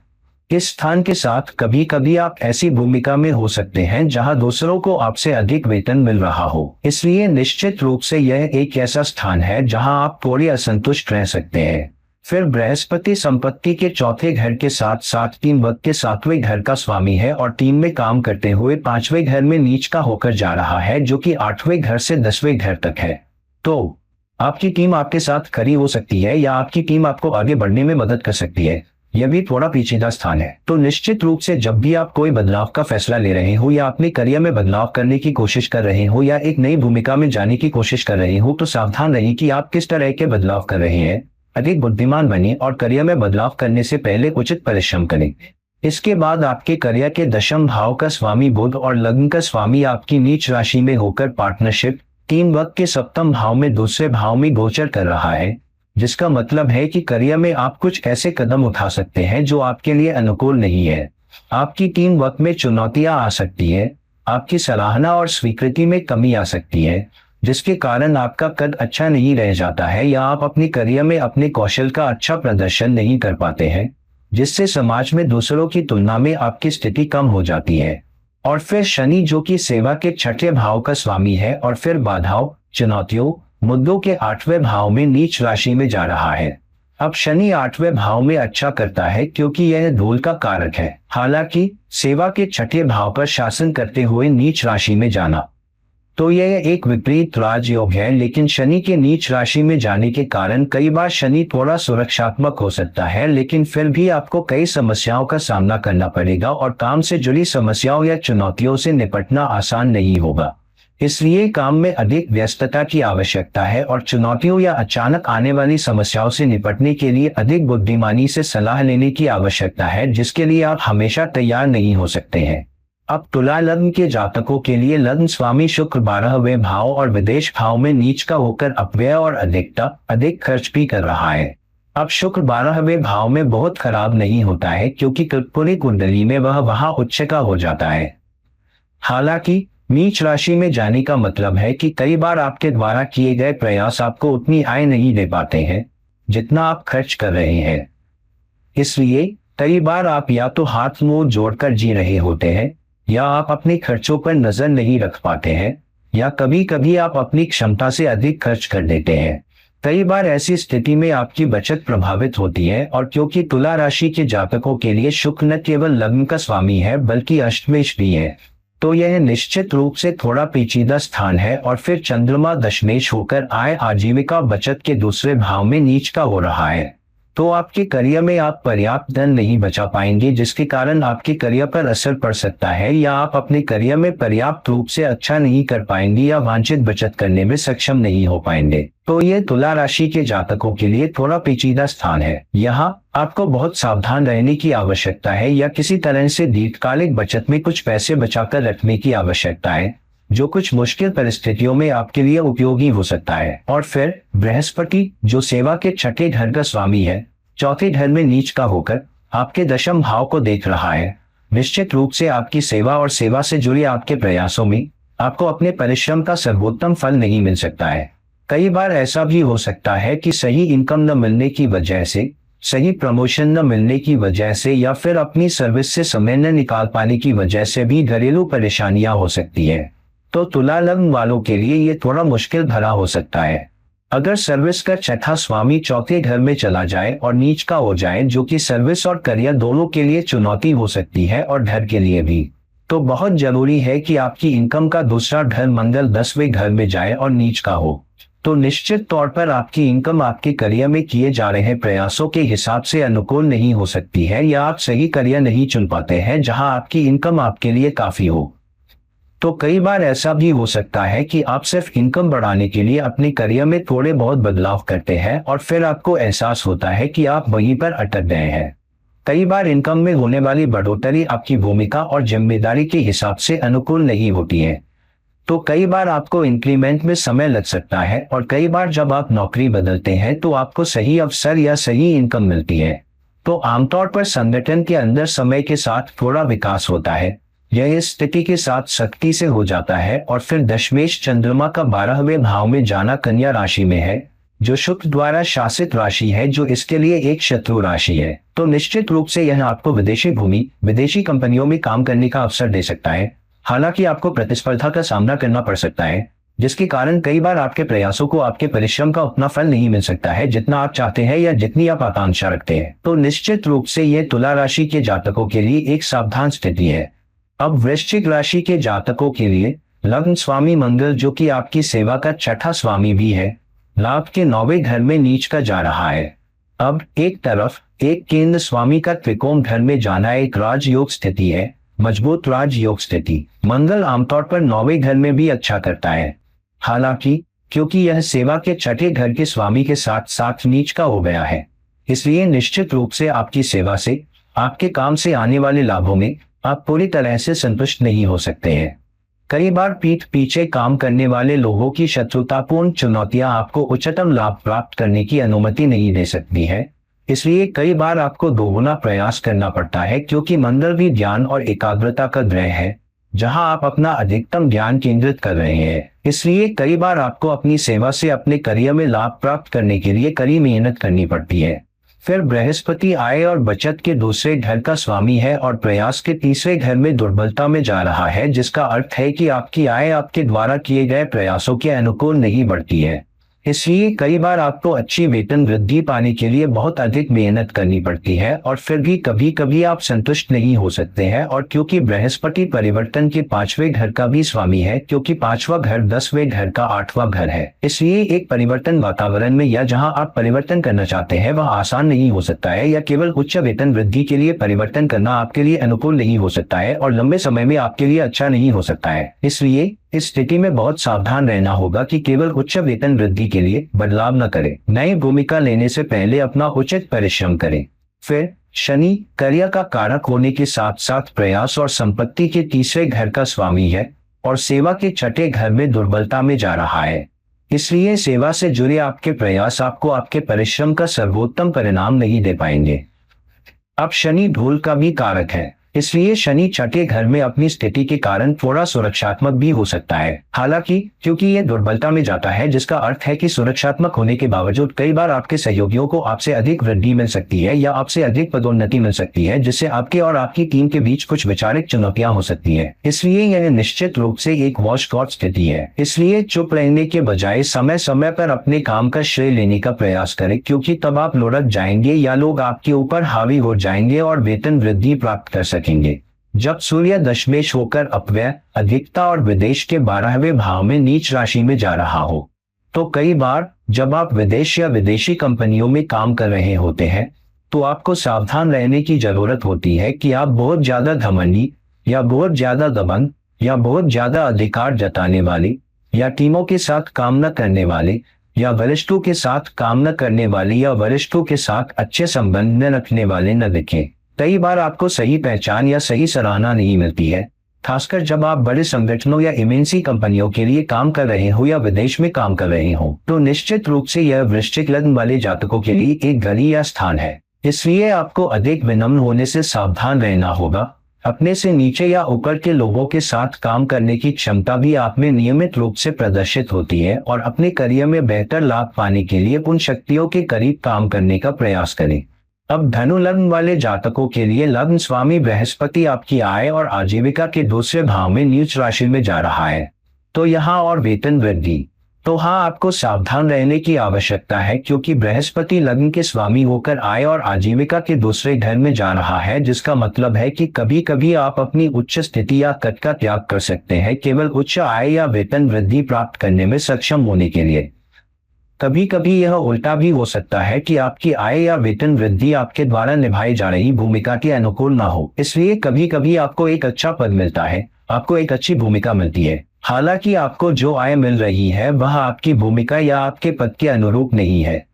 इस स्थान के साथ कभी कभी आप ऐसी भूमिका में हो सकते हैं जहां दूसरों को आपसे अधिक वेतन मिल रहा हो, इसलिए निश्चित रूप से यह एक ऐसा स्थान है जहां आप थोड़ी असंतुष्ट रह सकते हैं। फिर बृहस्पति संपत्ति के चौथे घर के साथ साथ टीम वर्क के सातवें घर का स्वामी है और टीम में काम करते हुए पांचवें घर में नीच का होकर जा रहा है, जो कि आठवें घर से 10वें घर तक है। तो आपकी टीम आपके साथ खड़ी हो सकती है या आपकी टीम आपको आगे बढ़ने में मदद कर सकती है। यह भी थोड़ा पेचीदा स्थान है। तो निश्चित रूप से जब भी आप कोई बदलाव का फैसला ले रहे हो या अपने करियर में बदलाव करने की कोशिश कर रहे हो या एक नई भूमिका में जाने की कोशिश कर रहे हो, तो सावधान रहिए कि आप किस तरह के बदलाव कर रहे हैं। अधिक बुद्धिमान बनिए और करियर में बदलाव करने से पहले उचित परिश्रम करें। इसके बाद आपके करियर के दशम भाव का स्वामी बुध और लग्न का स्वामी आपकी नीच राशि में होकर पार्टनरशिप टीम वर्क के सप्तम भाव में दूसरे भाव में गोचर कर रहा है, जिसका मतलब है कि करियर में आप कुछ ऐसे कदम उठा सकते हैं जो आपके लिए अनुकूल नहीं है। आपकी टीम वर्क में चुनौतियां आ सकती है, आपकी सराहना और स्वीकृति में कमी आ सकती है, जिसके कारण आपका कद अच्छा नहीं रह जाता है या आप अपनी करियर में अपने कौशल का अच्छा प्रदर्शन नहीं कर पाते हैं, जिससे समाज में दूसरों की तुलना में आपकी स्थिति कम हो जाती है। और फिर शनि, जो कि सेवा के छठे भाव का स्वामी है और फिर बाधाओं, चुनौतियों, मुद्दों के आठवें भाव में नीच राशि में जा रहा है। अब शनि आठवें भाव में अच्छा करता है क्योंकि यह धूल का कारक है। हालांकि सेवा के छठे भाव पर शासन करते हुए नीच राशि में जाना तो यह एक विपरीत राजयोग है, लेकिन शनि के नीच राशि में जाने के कारण कई बार शनि थोड़ा सुरक्षात्मक हो सकता है, लेकिन फिर भी आपको कई समस्याओं का सामना करना पड़ेगा और काम से जुड़ी समस्याओं या चुनौतियों से निपटना आसान नहीं होगा। इसलिए काम में अधिक व्यस्तता की आवश्यकता है और चुनौतियों या अचानक आने वाली समस्याओं से निपटने के लिए अधिक बुद्धिमानी से सलाह लेने की आवश्यकता है, जिसके लिए आप हमेशा तैयार नहीं हो सकते हैं। अब तुला लग्न के जातकों के लिए लग्न स्वामी शुक्र 12वें भाव और विदेश भाव में नीच का होकर अपव्यय और अधिक खर्च भी कर रहा है। अब शुक्र 12वें भाव में बहुत खराब नहीं होता है क्योंकि पूरी कुंडली में वह वहां उच्च का हो जाता है। हालांकि नीच राशि में जाने का मतलब है कि कई बार आपके द्वारा किए गए प्रयास आपको उतनी आय नहीं दे पाते हैं जितना आप खर्च कर रहे हैं। इसलिए कई बार आप या तो हाथ मुंह जोड़कर जी रहे होते हैं या आप अपने खर्चों पर नजर नहीं रख पाते हैं या कभी कभी आप अपनी क्षमता से अधिक खर्च कर देते हैं। कई बार ऐसी स्थिति में आपकी बचत प्रभावित होती है और क्योंकि तुला राशि के जातकों के लिए शुक्र न केवल लग्न का स्वामी है बल्कि अष्टमेश भी है, तो यह निश्चित रूप से थोड़ा पेचीदा स्थान है। और फिर चंद्रमा दशमेश होकर आय आजीविका बचत के दूसरे भाव में नीच का हो रहा है, तो आपके करियर में आप पर्याप्त धन नहीं बचा पाएंगे, जिसके कारण आपके करियर पर असर पड़ सकता है या आप अपने करियर में पर्याप्त रूप से अच्छा नहीं कर पाएंगे या वांछित बचत करने में सक्षम नहीं हो पाएंगे। तो ये तुला राशि के जातकों के लिए थोड़ा पेचीदा स्थान है। यहाँ आपको बहुत सावधान रहने की आवश्यकता है या किसी तरह से दीर्घकालिक बचत में कुछ पैसे बचाकर रखने की आवश्यकता है, जो कुछ मुश्किल परिस्थितियों में आपके लिए उपयोगी हो सकता है। और फिर बृहस्पति, जो सेवा के छठे घर का स्वामी है, चौथे घर में नीच का होकर आपके दशम भाव को देख रहा है। निश्चित रूप से आपकी सेवा और सेवा से जुड़े आपके प्रयासों में आपको अपने परिश्रम का सर्वोत्तम फल नहीं मिल सकता है। कई बार ऐसा भी हो सकता है कि सही इनकम न मिलने की वजह से, सही प्रमोशन न मिलने की वजह से या फिर अपनी सर्विस से समय न निकाल पाने की वजह से भी घरेलू परेशानियां हो सकती है। तो तुला लग्न वालों के लिए ये थोड़ा मुश्किल भरा हो सकता है। अगर सर्विस का छठा स्वामी चौथे घर में चला जाए और नीच का हो जाए, जो कि सर्विस और करियर दोनों के लिए चुनौती हो सकती है और घर के लिए भी, तो बहुत जरूरी है कि आपकी इनकम का दूसरा घर मंगल 10वें घर में जाए और नीच का हो। तो निश्चित तौर पर आपकी इनकम आपके करियर में किए जा रहे प्रयासों के हिसाब से अनुकूल नहीं हो सकती है या आप सही करियर नहीं चुन पाते हैं जहां आपकी इनकम आपके लिए काफी हो। तो कई बार ऐसा भी हो सकता है कि आप सिर्फ इनकम बढ़ाने के लिए अपने करियर में थोड़े बहुत बदलाव करते हैं और फिर आपको एहसास होता है कि आप वहीं पर अटक गए हैं। कई बार इनकम में होने वाली बढ़ोतरी आपकी भूमिका और जिम्मेदारी के हिसाब से अनुकूल नहीं होती है, तो कई बार आपको इंक्रीमेंट में समय लग सकता है और कई बार जब आप नौकरी बदलते हैं तो आपको सही अवसर या सही इनकम मिलती है। तो आमतौर पर संगठन के अंदर समय के साथ थोड़ा विकास होता है। यह इस स्थिति के साथ सख्ती से हो जाता है। और फिर दशमेश चंद्रमा का 12वें भाव में जाना कन्या राशि में है, जो शुक्र द्वारा शासित राशि है, जो इसके लिए एक शत्रु राशि है। तो निश्चित रूप से यह आपको विदेशी भूमि, विदेशी कंपनियों में काम करने का अवसर दे सकता है। हालांकि आपको प्रतिस्पर्धा का सामना करना पड़ सकता है, जिसके कारण कई बार आपके प्रयासों को, आपके परिश्रम का उतना फल नहीं मिल सकता है जितना आप चाहते हैं या जितनी आप आकांक्षा रखते हैं। तो निश्चित रूप से यह तुला राशि के जातकों के लिए एक सावधान स्थिति है। अब वृश्चिक राशि के जातकों के लिए लग्न स्वामी मंगल, जो कि आपकी सेवा का छठा स्वामी भी है, लाभ के 9वें घर में नीच का जा रहा है। अब एक तरफ एक केंद्र स्वामी का त्रिकोण घर में जाना एक राजयोग स्थिति है, मजबूत राजयोग स्थिति। मंगल आमतौर पर 9वें घर में भी अच्छा करता है। हालांकि क्योंकि यह सेवा के छठे घर के स्वामी के साथ साथ नीच का हो गया है, इसलिए निश्चित रूप से आपकी सेवा से, आपके काम से आने वाले लाभों में आप पूरी तरह से संतुष्ट नहीं हो सकते हैं। कई बार पीठ पीछे काम करने वाले लोगों की शत्रुतापूर्ण चुनौतियां आपको उच्चतम लाभ प्राप्त करने की अनुमति नहीं दे सकती है। इसलिए कई बार आपको दोगुना प्रयास करना पड़ता है, क्योंकि मंगल भी ज्ञान और एकाग्रता का ग्रह है, जहां आप अपना अधिकतम ध्यान केंद्रित कर रहे हैं। इसलिए कई बार आपको अपनी सेवा से अपने करियर में लाभ प्राप्त करने के लिए कड़ी मेहनत करनी पड़ती है। फिर बृहस्पति आय और बचत के दूसरे घर का स्वामी है और प्रयास के तीसरे घर में दुर्बलता में जा रहा है, जिसका अर्थ है कि आपकी आय आपके द्वारा किए गए प्रयासों के अनुकूल नहीं बढ़ती है। इसलिए कई बार आपको अच्छी वेतन वृद्धि पाने के लिए बहुत अधिक मेहनत करनी पड़ती है और फिर भी कभी कभी आप संतुष्ट नहीं हो सकते हैं। और क्योंकि बृहस्पति परिवर्तन के 5वें घर का भी स्वामी है, क्योंकि 5वां घर 10वें घर का 8वां घर है, इसलिए एक परिवर्तन वातावरण में या जहां आप परिवर्तन करना चाहते हैं वह आसान नहीं हो सकता है, या केवल उच्च वेतन वृद्धि के लिए परिवर्तन करना आपके लिए अनुकूल नहीं हो सकता है और लंबे समय में आपके लिए अच्छा नहीं हो सकता है। इसलिए इस स्थिति में बहुत सावधान रहना होगा कि केवल उच्च वेतन वृद्धि के लिए बदलाव न करें। नई भूमिका लेने से पहले अपना उचित परिश्रम करें। फिर शनि करियर का कारक होने के साथ साथ प्रयास और संपत्ति के तीसरे घर का स्वामी है और सेवा के छठे घर में दुर्बलता में जा रहा है। इसलिए सेवा से जुड़े आपके प्रयास आपको आपके परिश्रम का सर्वोत्तम परिणाम नहीं दे पाएंगे। अब शनि धूल का भी कारक है, इसलिए शनि छठे घर में अपनी स्थिति के कारण थोड़ा सुरक्षात्मक भी हो सकता है। हालांकि क्योंकि यह दुर्बलता में जाता है, जिसका अर्थ है कि सुरक्षात्मक होने के बावजूद कई बार आपके सहयोगियों को आपसे अधिक वृद्धि मिल सकती है या आपसे अधिक पदोन्नति मिल सकती है, जिससे आपके और आपकी टीम के बीच कुछ वैचारिक चुनौतियां हो सकती है। इसलिए यह निश्चित रूप से एक वॉश गॉड स्थिति है। इसलिए चुप रहने के बजाय समय समय पर अपने काम का श्रेय लेने का प्रयास करें, क्योंकि तब आप लुढ़क जाएंगे या लोग आपके ऊपर हावी हो जाएंगे और वेतन वृद्धि प्राप्त कर सकेंगे। जब सूर्य दशमेश होकर अपव्यय, अधिकता और विदेश के 12वें भाव में नीच राशि में जा रहा हो, तो कई बार जब आप विदेश या विदेशी कंपनियों में काम कर रहे होते हैं तो आपको सावधान रहने की जरूरत होती है कि आप बहुत ज्यादा घमंडी या बहुत ज्यादा दबंग या बहुत ज्यादा अधिकार जताने वाले या टीमों के साथ काम न करने वाले या वरिष्ठों के साथ काम न करने वाले या वरिष्ठों के साथ अच्छे संबंध न रखने वाले न दिखें। कई बार आपको सही पहचान या सही सराहना नहीं मिलती है, खासकर जब आप बड़े संगठनों या एमएनसी कंपनियों के लिए काम कर रहे हो या विदेश में काम कर रहे हो। तो निश्चित रूप से यह वृश्चिक लग्न वाले जातकों के लिए एक घड़ी या स्थान है। इसलिए आपको अधिक विनम्र होने से सावधान रहना होगा। अपने से नीचे या ऊपर के लोगों के साथ काम करने की क्षमता भी आप में नियमित रूप से प्रदर्शित होती है और अपने करियर में बेहतर लाभ पाने के लिए उन शक्तियों के करीब काम करने का प्रयास करें। अब धनु लग्न वाले जातकों के लिए लग्न स्वामी बृहस्पति आपकी आय और आजीविका के दूसरे भाव में नीच राशि में जा रहा है, तो यहाँ और वेतन वृद्धि। तो हाँ, आपको सावधान रहने की आवश्यकता है, क्योंकि बृहस्पति लग्न के स्वामी होकर आय और आजीविका के दूसरे घर में जा रहा है, जिसका मतलब है कि कभी कभी आप अपनी उच्च स्थिति या कद का त्याग कर सकते हैं केवल उच्च आय या वेतन वृद्धि प्राप्त करने में सक्षम होने के लिए। कभी कभी यह उल्टा भी हो सकता है कि आपकी आय या वेतन वृद्धि आपके द्वारा निभाई जा रही भूमिका के अनुकूल ना हो, इसलिए कभी कभी आपको एक अच्छा पद मिलता है, आपको एक अच्छी भूमिका मिलती है, हालांकि आपको जो आय मिल रही है वह आपकी भूमिका या आपके पद के अनुरूप नहीं है।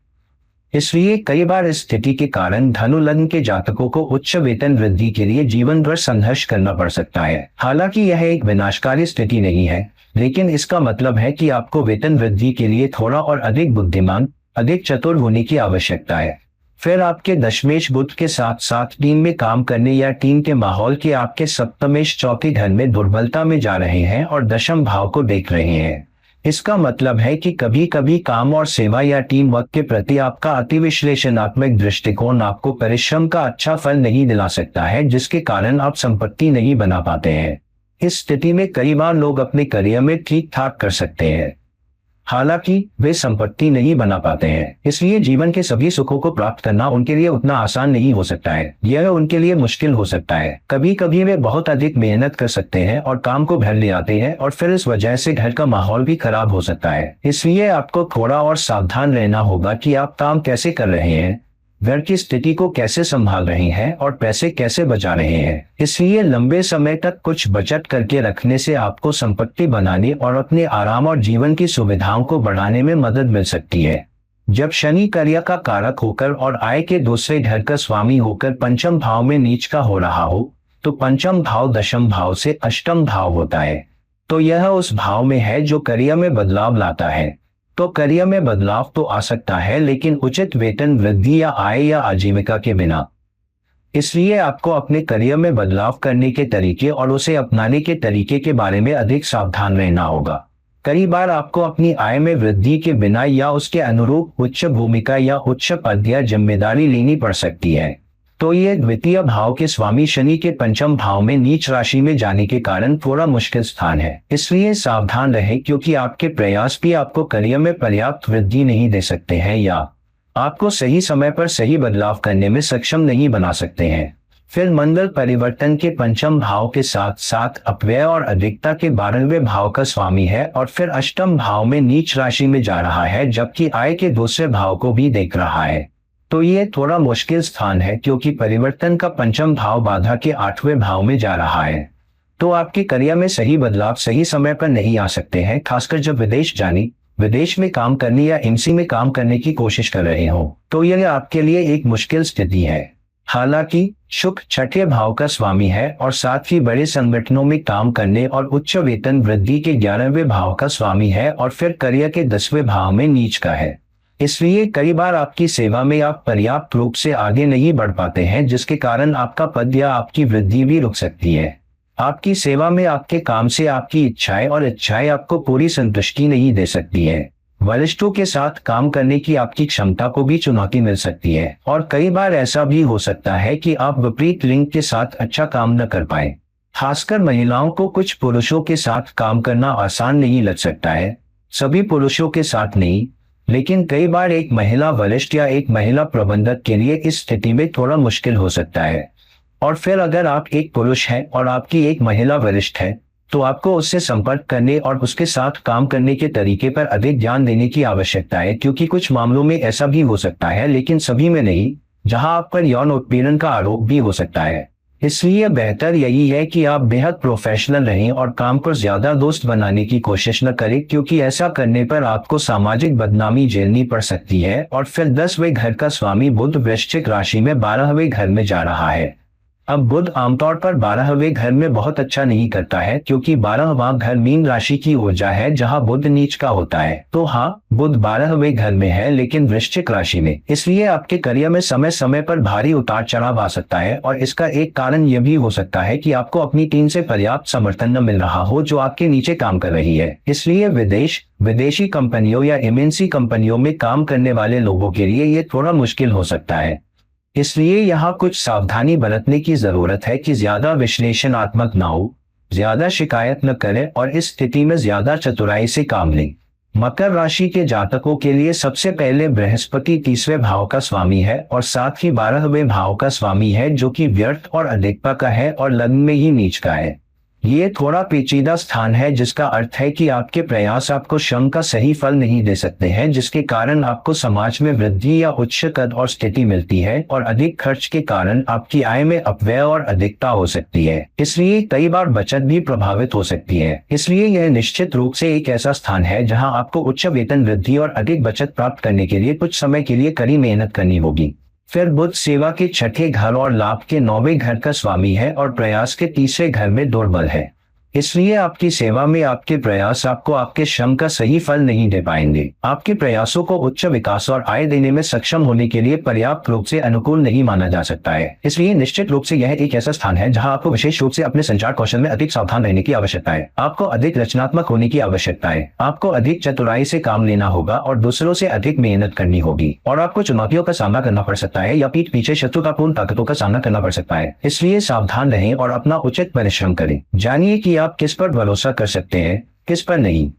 इसलिए कई बार इस स्थिति के कारण धनु लग्न के जातकों को उच्च वेतन वृद्धि के लिए जीवन भर संघर्ष करना पड़ सकता है। हालांकि यह एक विनाशकारी स्थिति नहीं है, लेकिन इसका मतलब है कि आपको वेतन वृद्धि के लिए थोड़ा और अधिक बुद्धिमान, अधिक चतुर होने की आवश्यकता है। फिर आपके दशमेश बुध के साथ साथ टीम में काम करने या टीम के माहौल के आपके सप्तमेश चौथे घर में दुर्बलता में जा रहे हैं और दशम भाव को देख रहे हैं। इसका मतलब है कि कभी कभी काम और सेवा या टीम वर्क के प्रति आपका अति विश्लेषणात्मक दृष्टिकोण आपको परिश्रम का अच्छा फल नहीं दिला सकता है, जिसके कारण आप संपत्ति नहीं बना पाते हैं। इस स्थिति में कई बार लोग अपने करियर में ठीक ठाक कर सकते हैं, हालांकि वे संपत्ति नहीं बना पाते हैं। इसलिए जीवन के सभी सुखों को प्राप्त करना उनके लिए उतना आसान नहीं हो सकता है, यह उनके लिए मुश्किल हो सकता है। कभी कभी वे बहुत अधिक मेहनत कर सकते हैं और काम को घर ले आते हैं, और फिर इस वजह से घर का माहौल भी खराब हो सकता है। इसलिए आपको थोड़ा और सावधान रहना होगा कि आप काम कैसे कर रहे हैं, घर की स्थिति को कैसे संभाल रहे हैं और पैसे कैसे बचा रहे हैं। इसलिए लंबे समय तक कुछ बचत करके रखने से आपको संपत्ति बनाने और अपने आराम और जीवन की सुविधाओं को बढ़ाने में मदद मिल सकती है। जब शनि करियर का कारक होकर और आय के दूसरे घर का स्वामी होकर पंचम भाव में नीच का हो रहा हो, तो पंचम भाव दशम भाव से अष्टम भाव होता है। तो यह उस भाव में है जो करियर में बदलाव लाता है। तो करियर में बदलाव तो आ सकता है, लेकिन उचित वेतन वृद्धि या आय या आजीविका के बिना। इसलिए आपको अपने करियर में बदलाव करने के तरीके और उसे अपनाने के तरीके के बारे में अधिक सावधान रहना होगा। कई बार आपको अपनी आय में वृद्धि के बिना या उसके अनुरूप उच्च भूमिका या उच्च पद या जिम्मेदारी लेनी पड़ सकती है। तो ये द्वितीय भाव के स्वामी शनि के पंचम भाव में नीच राशि में जाने के कारण थोड़ा मुश्किल स्थान है। इसलिए सावधान रहें, क्योंकि आपके प्रयास भी आपको करियर में पर्याप्त वृद्धि नहीं दे सकते हैं या आपको सही समय पर सही बदलाव करने में सक्षम नहीं बना सकते हैं। फिर मंगल परिवर्तन के पंचम भाव के साथ साथ अपव्यय और अधिकता के 12वें भाव का स्वामी है, और फिर अष्टम भाव में नीच राशि में जा रहा है, जबकि आय के दूसरे भाव को भी देख रहा है। तो ये थोड़ा मुश्किल स्थान है, क्योंकि परिवर्तन का पंचम भाव बाधा के 8वें भाव में जा रहा है। तो आपके करियर में सही बदलाव सही समय पर नहीं आ सकते हैं, खासकर जब विदेश में काम करने या एमसी में काम करने की कोशिश कर रहे हो। तो यह आपके लिए एक मुश्किल स्थिति है। हालांकि शुक्र छठे भाव का स्वामी है और साथ ही बड़े संगठनों में काम करने और उच्च वेतन वृद्धि के 11वें भाव का स्वामी है, और फिर करियर के 10वें भाव में नीच का है। इसलिए कई बार आपकी सेवा में आप पर्याप्त रूप से आगे नहीं बढ़ पाते हैं, जिसके कारण आपका पद या आपकी वृद्धि भी रुक सकती है। आपकी सेवा में आपके काम से आपकी इच्छाएं आपको पूरी संतुष्टि नहीं दे सकती है। वरिष्ठों के साथ काम करने की आपकी क्षमता को भी चुनौती मिल सकती है, और कई बार ऐसा भी हो सकता है कि आप विपरीत लिंग के साथ अच्छा काम न कर पाए। खासकर महिलाओं को कुछ पुरुषों के साथ काम करना आसान नहीं लग सकता है, सभी पुरुषों के साथ नहीं, लेकिन कई बार एक महिला वरिष्ठ या एक महिला प्रबंधक के लिए इस स्थिति में थोड़ा मुश्किल हो सकता है। और फिर अगर आप एक पुरुष हैं और आपकी एक महिला वरिष्ठ है, तो आपको उससे संपर्क करने और उसके साथ काम करने के तरीके पर अधिक ध्यान देने की आवश्यकता है, क्योंकि कुछ मामलों में ऐसा भी हो सकता है, लेकिन सभी में नहीं, जहां आप पर यौन उत्पीड़न का आरोप भी हो सकता है। इसलिए बेहतर यही है कि आप बेहद प्रोफेशनल रहें और काम पर ज्यादा दोस्त बनाने की कोशिश न करें, क्योंकि ऐसा करने पर आपको सामाजिक बदनामी झेलनी पड़ सकती है। और फिर 10वें घर का स्वामी बुध वृश्चिक राशि में 12वें घर में जा रहा है। अब बुध आमतौर पर 12वें घर में बहुत अच्छा नहीं करता है, क्योंकि 12वां घर मीन राशि की ऊर्जा है, जहां बुध नीच का होता है। तो हाँ, बुध 12वें घर में है, लेकिन वृश्चिक राशि में। इसलिए आपके करियर में समय समय पर भारी उतार चढ़ाव आ सकता है, और इसका एक कारण यह भी हो सकता है कि आपको अपनी टीम से पर्याप्त समर्थन न मिल रहा हो जो आपके नीचे काम कर रही है। इसलिए विदेशी कंपनियों या एमएनसी कंपनियों में काम करने वाले लोगों के लिए ये थोड़ा मुश्किल हो सकता है। इसलिए यहाँ कुछ सावधानी बरतने की जरूरत है कि ज्यादा विश्लेषणात्मक ना हो, ज्यादा शिकायत न करें, और इस स्थिति में ज्यादा चतुराई से काम लें। मकर राशि के जातकों के लिए सबसे पहले बृहस्पति 30वें भाव का स्वामी है और साथ ही 12वें भाव का स्वामी है, जो कि व्यर्थ और अधिकता का है और लग्न में ही नीच का है। ये थोड़ा पेचीदा स्थान है, जिसका अर्थ है कि आपके प्रयास आपको श्रम का सही फल नहीं दे सकते हैं, जिसके कारण आपको समाज में वृद्धि या उच्च कद और स्थिति मिलती है, और अधिक खर्च के कारण आपकी आय में अपव्यय और अधिकता हो सकती है। इसलिए कई बार बचत भी प्रभावित हो सकती है। इसलिए यह निश्चित रूप से एक ऐसा स्थान है जहां आपको उच्च वेतन वृद्धि और अधिक बचत प्राप्त करने के लिए कुछ समय के लिए कड़ी मेहनत करनी होगी। फिर बुध सेवा के छठे घर और लाभ के 9वें घर का स्वामी है और प्रयास के तीसरे घर में दुर्बल है। इसलिए आपकी सेवा में आपके प्रयास आपको आपके श्रम का सही फल नहीं दे पाएंगे। आपके प्रयासों को उच्च विकास और आय देने में सक्षम होने के लिए पर्याप्त रूप से अनुकूल नहीं माना जा सकता है। इसलिए निश्चित रूप से यह एक ऐसा स्थान है जहां आपको विशेष रूप से अपने संचार कौशल में अधिक सावधान रहने की आवश्यकता है। आपको अधिक रचनात्मक होने की आवश्यकता है। आपको अधिक चतुराई से काम लेना होगा और दूसरों से अधिक मेहनत करनी होगी, और आपको चुनौतियों का सामना करना पड़ सकता है या पीठ पीछे शत्रुतापूर्ण ताकतों का सामना करना पड़ सकता है। इसलिए सावधान रहें और अपना उचित परिश्रम करें। जानिए कि आप किस पर भरोसा कर सकते हैं, किस पर नहीं।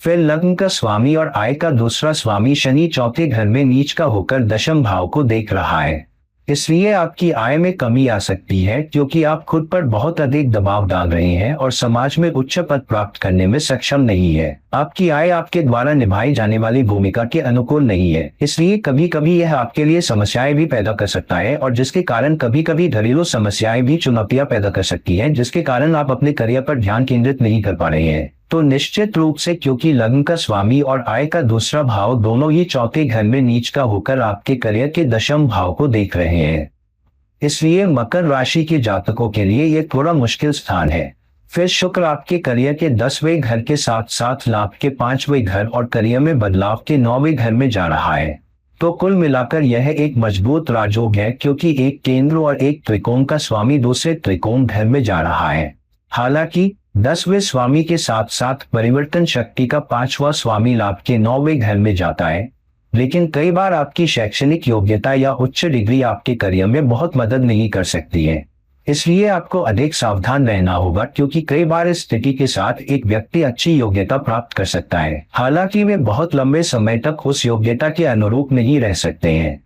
फिर लग्न का स्वामी और आय का दूसरा स्वामी शनि चौथे घर में नीच का होकर दशम भाव को देख रहा है। इसलिए आपकी आय में कमी आ सकती है क्योंकि आप खुद पर बहुत अधिक दबाव डाल रहे हैं और समाज में उच्च पद प्राप्त करने में सक्षम नहीं है। आपकी आय आपके द्वारा निभाई जाने वाली भूमिका के अनुकूल नहीं है, इसलिए कभी कभी यह आपके लिए समस्याएं भी पैदा कर सकता है, और जिसके कारण कभी कभी घरेलू समस्याएं भी चुनौतियां पैदा कर सकती है, जिसके कारण आप अपने करियर पर ध्यान केंद्रित नहीं कर पा रहे हैं। तो निश्चित रूप से क्योंकि लग्न का स्वामी और आय का दूसरा भाव दोनों ही चौथे घर में नीच का होकर आपके करियर के दशम भाव को देख रहे हैं, इसलिए मकर राशि के जातकों के लिए यह थोड़ा मुश्किल स्थान है। फिर शुक्र आपके करियर के 10वें घर के साथ साथ लाभ के 5वें घर और करियर में बदलाव के 9वें घर में जा रहा है। तो कुल मिलाकर यह एक मजबूत राजयोग है, क्योंकि एक केंद्र और एक त्रिकोण का स्वामी दूसरे त्रिकोण घर में जा रहा है। हालांकि 10वें स्वामी के साथ साथ परिवर्तन शक्ति का 5वां स्वामी लाभ के 9वें घर में जाता है, लेकिन कई बार आपकी शैक्षणिक योग्यता या उच्च डिग्री आपके करियर में बहुत मदद नहीं कर सकती है। इसलिए आपको अधिक सावधान रहना होगा, क्योंकि कई बार इस स्थिति के साथ एक व्यक्ति अच्छी योग्यता प्राप्त कर सकता है, हालांकि वे बहुत लंबे समय तक उस योग्यता के अनुरूप नहीं रह सकते हैं।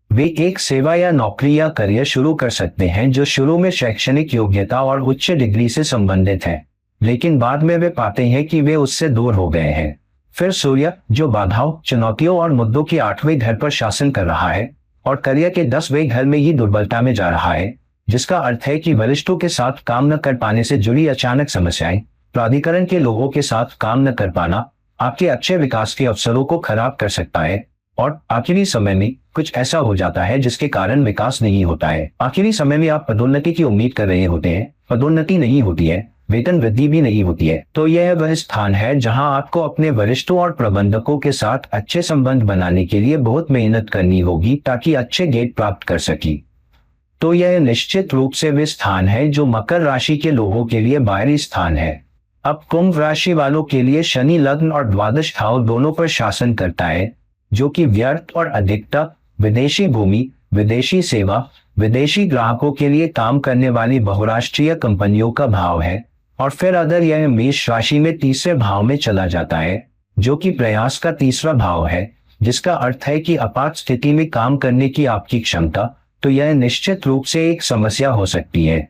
वे एक सेवा या नौकरी या करियर शुरू कर सकते हैं जो शुरू में शैक्षणिक योग्यता और उच्च डिग्री से संबंधित है, लेकिन बाद में वे पाते हैं कि वे उससे दूर हो गए हैं। फिर सूर्य जो बाधाओं, चुनौतियों और मुद्दों के 8वें घर पर शासन कर रहा है और करियर के 10वें घर में ही दुर्बलता में जा रहा है, जिसका अर्थ है कि वरिष्ठों के साथ काम न कर पाने से जुड़ी अचानक समस्याएं, प्राधिकरण के लोगों के साथ काम न कर पाना आपके अच्छे विकास के अवसरों को खराब कर सकता है, और आखिरी समय में कुछ ऐसा हो जाता है जिसके कारण विकास नहीं होता है। आखिरी समय में आप पदोन्नति की उम्मीद कर रहे होते हैं, पदोन्नति नहीं होती है, वेतन वृद्धि भी नहीं होती है। तो यह वह स्थान है जहां आपको अपने वरिष्ठों और प्रबंधकों के साथ अच्छे संबंध बनाने के लिए बहुत मेहनत करनी होगी ताकि अच्छे गेट प्राप्त कर सकी। तो यह निश्चित रूप से वे स्थान है जो मकर राशि के लोगों के लिए बाहरी स्थान है। अब कुंभ राशि वालों के लिए शनि लग्न और द्वादश भाव दोनों पर शासन करता है, जो कि व्यर्थ और अधिकता, विदेशी भूमि, विदेशी सेवा, विदेशी ग्राहकों के लिए काम करने वाली बहुराष्ट्रीय कंपनियों का भाव है। और फिर अगर यह मेष राशि में तीसरे भाव में चला जाता है, जो कि प्रयास का तीसरा भाव है, जिसका अर्थ है कि आपात स्थिति में काम करने की आपकी क्षमता, तो यह निश्चित रूप से एक समस्या हो सकती है,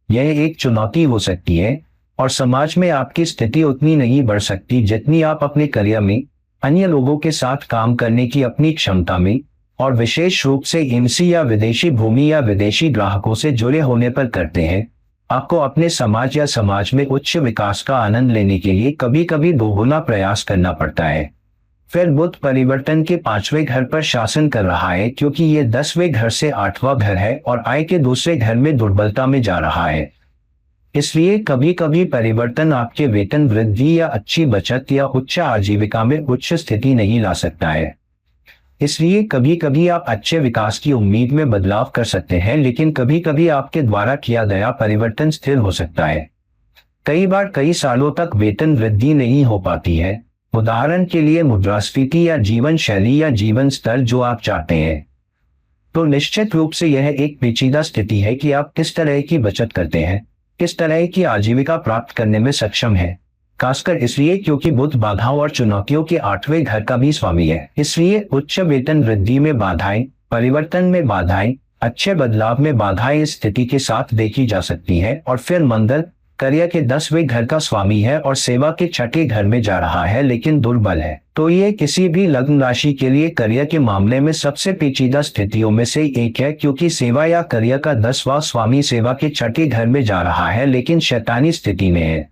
यह एक चुनौती हो सकती है, और समाज में आपकी स्थिति उतनी नहीं बढ़ सकती जितनी आप अपने करियर में अन्य लोगों के साथ काम करने की अपनी क्षमता में, और विशेष रूप से एमसी या विदेशी भूमि या विदेशी ग्राहकों से जुड़े होने पर करते हैं। आपको अपने समाज या समाज में उच्च विकास का आनंद लेने के लिए कभी कभी दोगुना प्रयास करना पड़ता है। फिर बुध परिवर्तन के 5वें घर पर शासन कर रहा है, क्योंकि ये 10वें घर से 8वां घर है और आय के दूसरे घर में दुर्बलता में जा रहा है। इसलिए कभी कभी परिवर्तन आपके वेतन वृद्धि या अच्छी बचत या उच्च आजीविका में उच्च स्थिति नहीं ला सकता है। इसलिए कभी कभी आप अच्छे विकास की उम्मीद में बदलाव कर सकते हैं, लेकिन कभी कभी आपके द्वारा किया गया परिवर्तन स्थिर हो सकता है। कई बार कई सालों तक वेतन वृद्धि नहीं हो पाती है, उदाहरण के लिए मुद्रास्फीति या जीवन शैली या जीवन स्तर जो आप चाहते हैं। तो निश्चित रूप से यह एक पेचीदा स्थिति है कि आप किस तरह की बचत करते हैं, किस तरह की आजीविका प्राप्त करने में सक्षम है, खासकर इसलिए क्योंकि बुध बाधाओं और चुनौतियों के 8वें घर का भी स्वामी है। इसलिए उच्च वेतन वृद्धि में बाधाएं, परिवर्तन में बाधाएं, अच्छे बदलाव में बाधाएं इस स्थिति के साथ देखी जा सकती है। और फिर मंगल करियर के 10वें घर का स्वामी है और सेवा के 6ठे घर में जा रहा है, लेकिन दुर्बल है। तो ये किसी भी लग्न राशि के लिए करियर के मामले में सबसे पेचीदा स्थितियों में से एक है, क्योंकि सेवा या करियर का 10वां स्वामी सेवा के 6ठे घर में जा रहा है, लेकिन शैतानी स्थिति में है।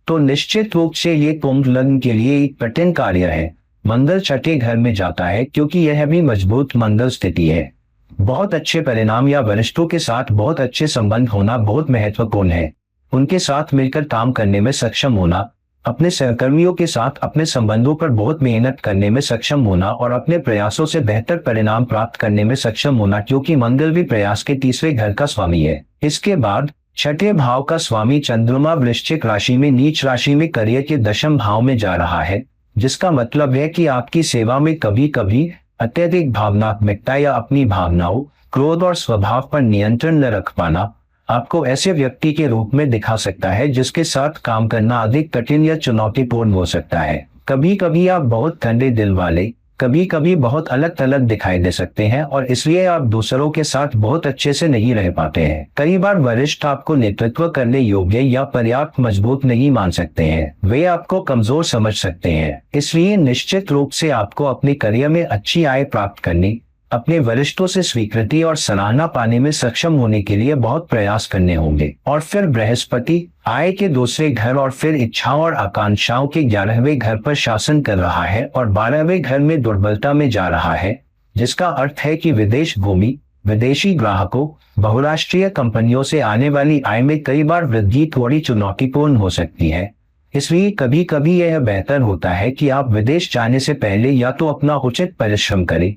तो निश्चित रूप से ये कुंभ लग्न के लिए एक कठिन कार्य है। मंगल 6ठे घर में जाता है, क्योंकि यह भी मजबूत मंगल स्थिति है। बहुत अच्छे परिणाम या वरिष्ठों के साथ बहुत अच्छे संबंध होना बहुत महत्वपूर्ण है। उनके साथ मिलकर काम करने में सक्षम होना, अपने सहकर्मियों के साथ अपने संबंधों पर बहुत मेहनत करने में सक्षम होना और अपने प्रयासों से बेहतर परिणाम प्राप्त करने में सक्षम होना, क्योंकि मंगल भी प्रयास के तीसरे घर का स्वामी है। इसके बाद छठे भाव का स्वामी चंद्रमा वृश्चिक राशि में नीच राशि में करियर के दशम भाव में जा रहा है, जिसका मतलब है कि आपकी सेवा में कभी कभी अत्यधिक भावनात्मकता या अपनी भावनाओं, क्रोध और स्वभाव पर नियंत्रण न रख पाना आपको ऐसे व्यक्ति के रूप में दिखा सकता है जिसके साथ काम करना अधिक कठिन या चुनौतीपूर्ण हो सकता है। कभी कभी आप बहुत ठंडे दिल वाले, कभी कभी बहुत अलग थलग दिखाई दे सकते हैं और इसलिए आप दूसरों के साथ बहुत अच्छे से नहीं रह पाते हैं। कई बार वरिष्ठ आपको नेतृत्व करने योग्य या पर्याप्त मजबूत नहीं मान सकते हैं, वे आपको कमजोर समझ सकते हैं। इसलिए निश्चित रूप से आपको अपने करियर में अच्छी आय प्राप्त करनी, अपने वरिष्ठों से स्वीकृति और सराहना पाने में सक्षम होने के लिए बहुत प्रयास करने होंगे। और फिर बृहस्पति आय के दूसरे घर और फिर इच्छाओं और आकांक्षाओं के 11वें घर पर शासन कर रहा है और 12वें घर में दुर्बलता में जा रहा है, जिसका अर्थ है कि विदेश भूमि, विदेशी ग्राहकों, बहुराष्ट्रीय कंपनियों से आने वाली आय में कई बार वृद्धि थोड़ी चुनौतीपूर्ण हो सकती है। इसलिए कभी कभी यह बेहतर होता है कि आप विदेश जाने से पहले या तो अपना उचित परिश्रम करें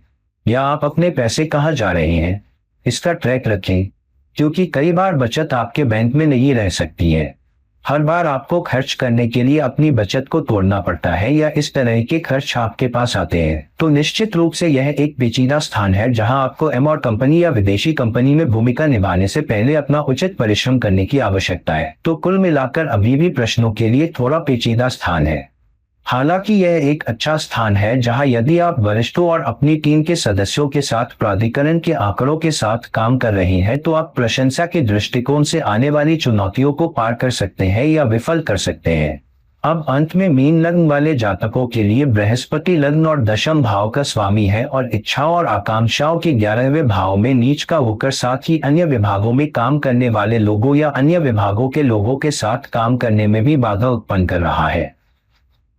या आप अपने पैसे कहाँ जा रहे हैं इसका ट्रैक रखें, क्योंकि कई बार बचत आपके बैंक में नहीं रह सकती है। हर बार आपको खर्च करने के लिए अपनी बचत को तोड़ना पड़ता है या इस तरह के खर्च आपके पास आते हैं। तो निश्चित रूप से यह एक पेचीदा स्थान है जहां आपको एम और कंपनी या विदेशी कंपनी में भूमिका निभाने से पहले अपना उचित परिश्रम करने की आवश्यकता है। तो कुल मिलाकर अभी भी प्रश्नों के लिए थोड़ा पेचीदा स्थान है। हालांकि यह एक अच्छा स्थान है जहां यदि आप वरिष्ठों और अपनी टीम के सदस्यों के साथ प्राधिकरण के आंकड़ों के साथ काम कर रहे हैं तो आप प्रशंसा के दृष्टिकोण से आने वाली चुनौतियों को पार कर सकते हैं या विफल कर सकते हैं। अब अंत में मीन लग्न वाले जातकों के लिए बृहस्पति लग्न और दशम भाव का स्वामी है और इच्छाओं और आकांक्षाओं के 11वें भाव में नीच का होकर साथ ही अन्य विभागों में काम करने वाले लोगों या अन्य विभागों के लोगों के साथ काम करने में भी बाधा उत्पन्न कर रहा है।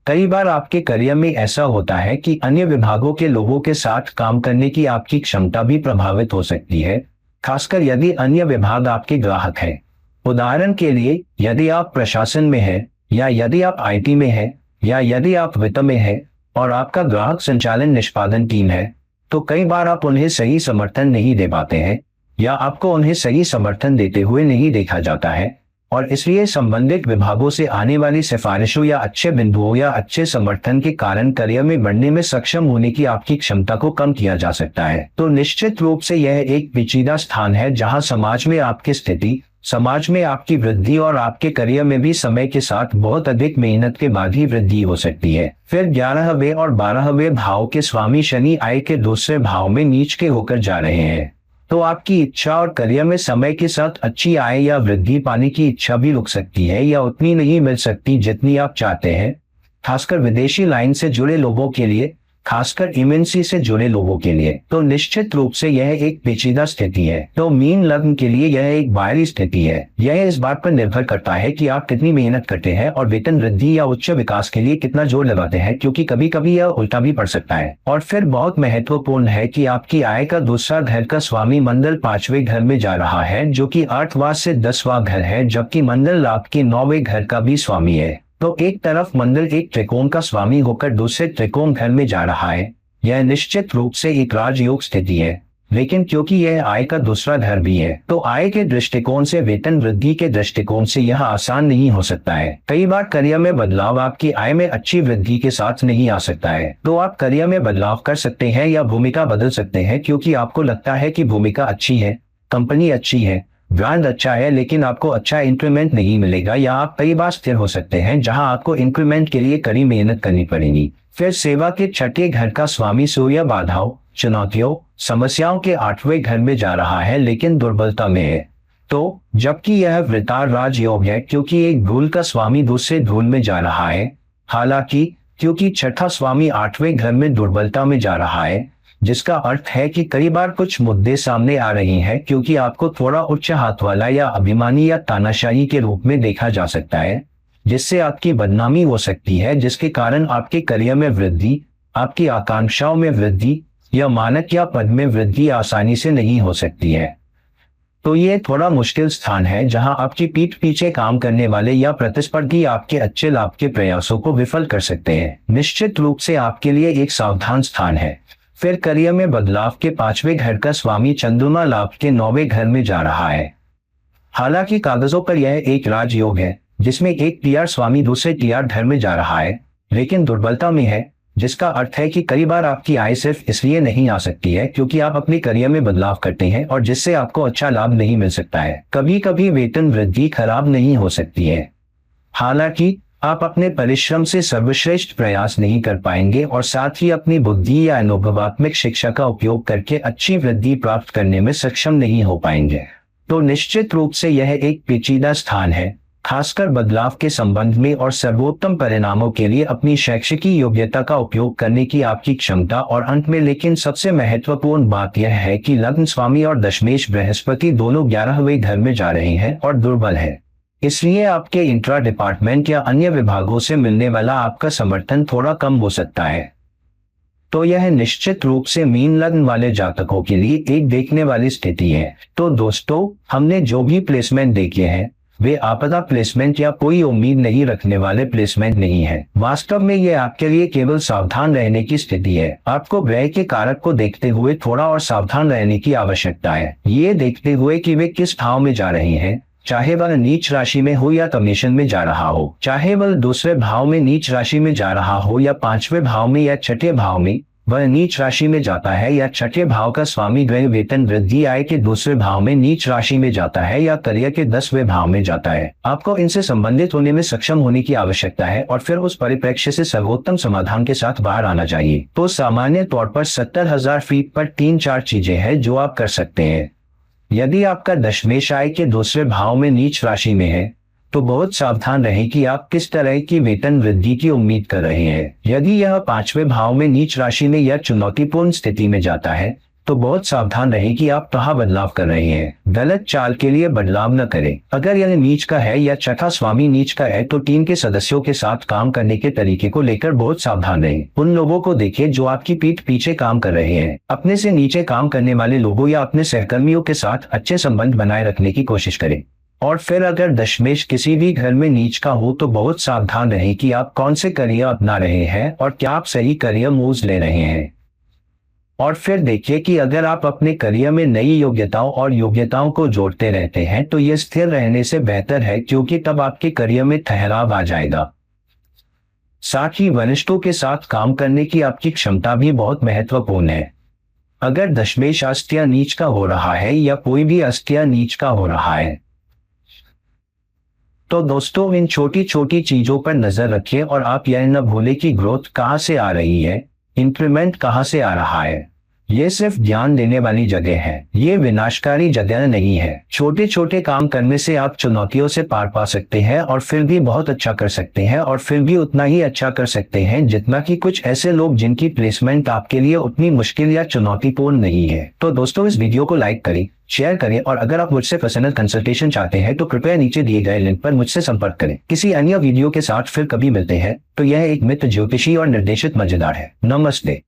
कई बार आपके करियर में ऐसा होता है कि अन्य विभागों के लोगों के साथ काम करने की आपकी क्षमता भी प्रभावित हो सकती है, खासकर यदि अन्य विभाग आपके ग्राहक हैं। उदाहरण के लिए, यदि आप प्रशासन में हैं या यदि आप आईटी में हैं या यदि आप वित्त में हैं और आपका ग्राहक संचालन निष्पादन टीम है, तो कई बार आप उन्हें सही समर्थन नहीं दे पाते हैं या आपको उन्हें सही समर्थन देते हुए नहीं देखा जाता है और इसलिए संबंधित विभागों से आने वाली सिफारिशों या अच्छे बिंदुओं या अच्छे समर्थन के कारण करियर में बढ़ने में सक्षम होने की आपकी क्षमता को कम किया जा सकता है। तो निश्चित रूप से यह एक पेचीदा स्थान है जहां समाज में आपकी स्थिति, समाज में आपकी वृद्धि और आपके करियर में भी समय के साथ बहुत अधिक मेहनत के बाद ही वृद्धि हो सकती है। फिर 11वें और 12वें भाव के स्वामी शनि आय के दूसरे भाव में नीच के होकर जा रहे हैं, तो आपकी इच्छा और करियर में समय के साथ अच्छी आय या वृद्धि पाने की इच्छा भी रुक सकती है या उतनी नहीं मिल सकती जितनी आप चाहते हैं, खासकर विदेशी लाइन से जुड़े लोगों के लिए, खासकर एमएनसी से जुड़े लोगों के लिए। तो निश्चित रूप से यह एक पेचीदा स्थिति है। तो मीन लग्न के लिए यह एक बाहरी स्थिति है। यह इस बात पर निर्भर करता है कि आप कितनी मेहनत करते हैं और वेतन वृद्धि या उच्च विकास के लिए कितना जोर लगाते हैं, क्योंकि कभी कभी यह उल्टा भी पड़ सकता है। और फिर बहुत महत्वपूर्ण है कि आपकी आय का दूसरा घर का स्वामी मंगल 5वें घर में जा रहा है, जो कि 8वां से 10वां घर है, जबकि मंगल आपके 9वें घर का भी स्वामी है। तो एक तरफ मंगल एक त्रिकोण का स्वामी होकर दूसरे त्रिकोण घर में जा रहा है। यह निश्चित रूप से एक राजयोग स्थिति है, लेकिन क्योंकि यह आय का दूसरा घर भी है, तो आय के दृष्टिकोण से, वेतन वृद्धि के दृष्टिकोण से यह आसान नहीं हो सकता है। कई बार करियर में बदलाव आपकी आय में अच्छी वृद्धि के साथ नहीं आ सकता है, तो आप करियर में बदलाव कर सकते हैं या भूमिका बदल सकते हैं, क्योंकि आपको लगता है कि भूमिका अच्छी है, कंपनी अच्छी है, ब्रांड अच्छा है, लेकिन आपको अच्छा इंक्रीमेंट नहीं मिलेगा, या आप कई बार स्थिर हो सकते हैं जहां आपको इंक्रीमेंट के लिए कड़ी मेहनत करनी पड़ेगी। फिर सेवा के छठे घर का स्वामी सूर्य बाधाओं, चुनौतियों, समस्याओं के 8वें घर में जा रहा है, लेकिन दुर्बलता में है। तो जबकि यह वृतार राजयोग है, क्योंकि एक धूल का स्वामी दूसरे धूल में जा रहा है। हालांकि क्योंकि छठा स्वामी 8वें घर में दुर्बलता में जा रहा है, जिसका अर्थ है कि कई बार कुछ मुद्दे सामने आ रहे हैं, क्योंकि आपको थोड़ा उच्च हाथ वाला या अभिमानी या तानाशाही के रूप में देखा जा सकता है, जिससे आपकी बदनामी हो सकती है, जिसके कारण आपके करियर में वृद्धि, आपकी आकांक्षाओं में वृद्धि या मानक या पद में वृद्धि आसानी से नहीं हो सकती है। तो ये थोड़ा मुश्किल स्थान है जहां आपकी पीठ पीछे काम करने वाले या प्रतिस्पर्धी आपके अच्छे लाभ के प्रयासों को विफल कर सकते हैं। निश्चित रूप से आपके लिए एक सावधान स्थान है। फिर करियर में बदलाव के 5वें घर का स्वामी चंद्रमा लाभ के 9वें घर में जा रहा है। हालांकि कागजों पर यह एक राजयोग है जिसमें एक टीआर स्वामी दूसरे टीआर घर में जा रहा है, लेकिन दुर्बलता में है, जिसका अर्थ है कि कई बार आपकी आय सिर्फ इसलिए नहीं आ सकती है क्योंकि आप अपने करियर में बदलाव करते हैं और जिससे आपको अच्छा लाभ नहीं मिल सकता है। कभी कभी वेतन वृद्धि खराब नहीं हो सकती है, हालांकि आप अपने परिश्रम से सर्वश्रेष्ठ प्रयास नहीं कर पाएंगे और साथ ही अपनी बुद्धि या अनुभवात्मक शिक्षा का उपयोग करके अच्छी वृद्धि प्राप्त करने में सक्षम नहीं हो पाएंगे। तो निश्चित रूप से यह एक पेचीदा स्थान है, खासकर बदलाव के संबंध में और सर्वोत्तम परिणामों के लिए अपनी शैक्षिक योग्यता का उपयोग करने की आपकी क्षमता। और अंत में लेकिन सबसे महत्वपूर्ण बात यह है कि लग्न स्वामी और दशमेश बृहस्पति दोनों 11वें घर में जा रहे हैं और दुर्बल है, इसलिए आपके इंट्रा डिपार्टमेंट या अन्य विभागों से मिलने वाला आपका समर्थन थोड़ा कम हो सकता है। तो यह निश्चित रूप से मीन लग्न वाले जातकों के लिए एक देखने वाली स्थिति है। तो दोस्तों, हमने जो भी प्लेसमेंट देखे हैं वे आपदा प्लेसमेंट या कोई उम्मीद नहीं रखने वाले प्लेसमेंट नहीं है। वास्तव में ये आपके लिए केवल सावधान रहने की स्थिति है। आपको व्यय के कारक को देखते हुए थोड़ा और सावधान रहने की आवश्यकता है। ये देखते हुए कि वे किस भाव में जा रहे हैं, चाहे वह नीच राशि में हो या कमीशन में जा रहा हो, चाहे वह दूसरे भाव में नीच राशि में जा रहा हो या 5वें भाव में या 6ठे भाव में वह नीच राशि में जाता है, या 6ठे भाव का स्वामी ग्रह वेतन वृद्धि आय के दूसरे भाव में नीच राशि में जाता है या करियर के 10वें भाव में जाता है। आपको इनसे संबंधित होने में सक्षम होने की आवश्यकता है और फिर उस परिप्रेक्ष्य से सर्वोत्तम समाधान के साथ बाहर आना चाहिए। तो सामान्य तौर पर 70,000 फीट पर 3-4 चीजें हैं जो आप कर सकते हैं। यदि आपका दशमेश आय के दूसरे भाव में नीच राशि में है तो बहुत सावधान रहें कि आप किस तरह की वेतन वृद्धि की उम्मीद कर रहे हैं। यदि यह 5वें भाव में नीच राशि में या चुनौतीपूर्ण स्थिति में जाता है तो बहुत सावधान रहें कि आप कहाँ बदलाव कर रहे हैं। गलत चाल के लिए बदलाव न करें। अगर यह नीच का है या 6ठा स्वामी नीच का है तो टीम के सदस्यों के साथ काम करने के तरीके को लेकर बहुत सावधान रहें। उन लोगों को देखें जो आपकी पीठ पीछे काम कर रहे हैं। अपने से नीचे काम करने वाले लोगों या अपने सहकर्मियों के साथ अच्छे संबंध बनाए रखने की कोशिश करें। और फिर अगर दशमेश किसी भी घर में नीच का हो तो बहुत सावधान रहें कि आप कौन से करियर अपना रहे हैं और क्या आप सही करियर मूव्स ले रहे हैं। और फिर देखिए कि अगर आप अपने करियर में नई योग्यताओं को जोड़ते रहते हैं तो यह स्थिर रहने से बेहतर है, क्योंकि तब आपके करियर में ठहराव आ जाएगा। साथ ही वरिष्ठों के साथ काम करने की आपकी क्षमता भी बहुत महत्वपूर्ण है। अगर दशमेश अस्त या नीच का हो रहा है या कोई भी अस्त या नीच का हो रहा है तो दोस्तों, इन छोटी छोटी चीजों पर नजर रखिए और आप यह न भूलें कि ग्रोथ कहाँ से आ रही है, इंक्रीमेंट कहाँ से आ रहा है। ये सिर्फ ध्यान देने वाली जगह है, ये विनाशकारी जगह नहीं है। छोटे छोटे काम करने से आप चुनौतियों से पार पा सकते हैं और फिर भी बहुत अच्छा कर सकते हैं, और फिर भी उतना ही अच्छा कर सकते हैं जितना कि कुछ ऐसे लोग जिनकी प्लेसमेंट आपके लिए उतनी मुश्किल या चुनौतीपूर्ण नहीं है। तो दोस्तों, इस वीडियो को लाइक करें, शेयर करें, और अगर आप मुझसे पर्सनल कंसल्टेशन चाहते हैं तो कृपया नीचे दिए गए लिंक पर मुझसे संपर्क करें। किसी अन्य वीडियो के साथ फिर कभी मिलते हैं। तो यह एक मित्र ज्योतिषी और निर्देशित मजेदार है। नमस्ते।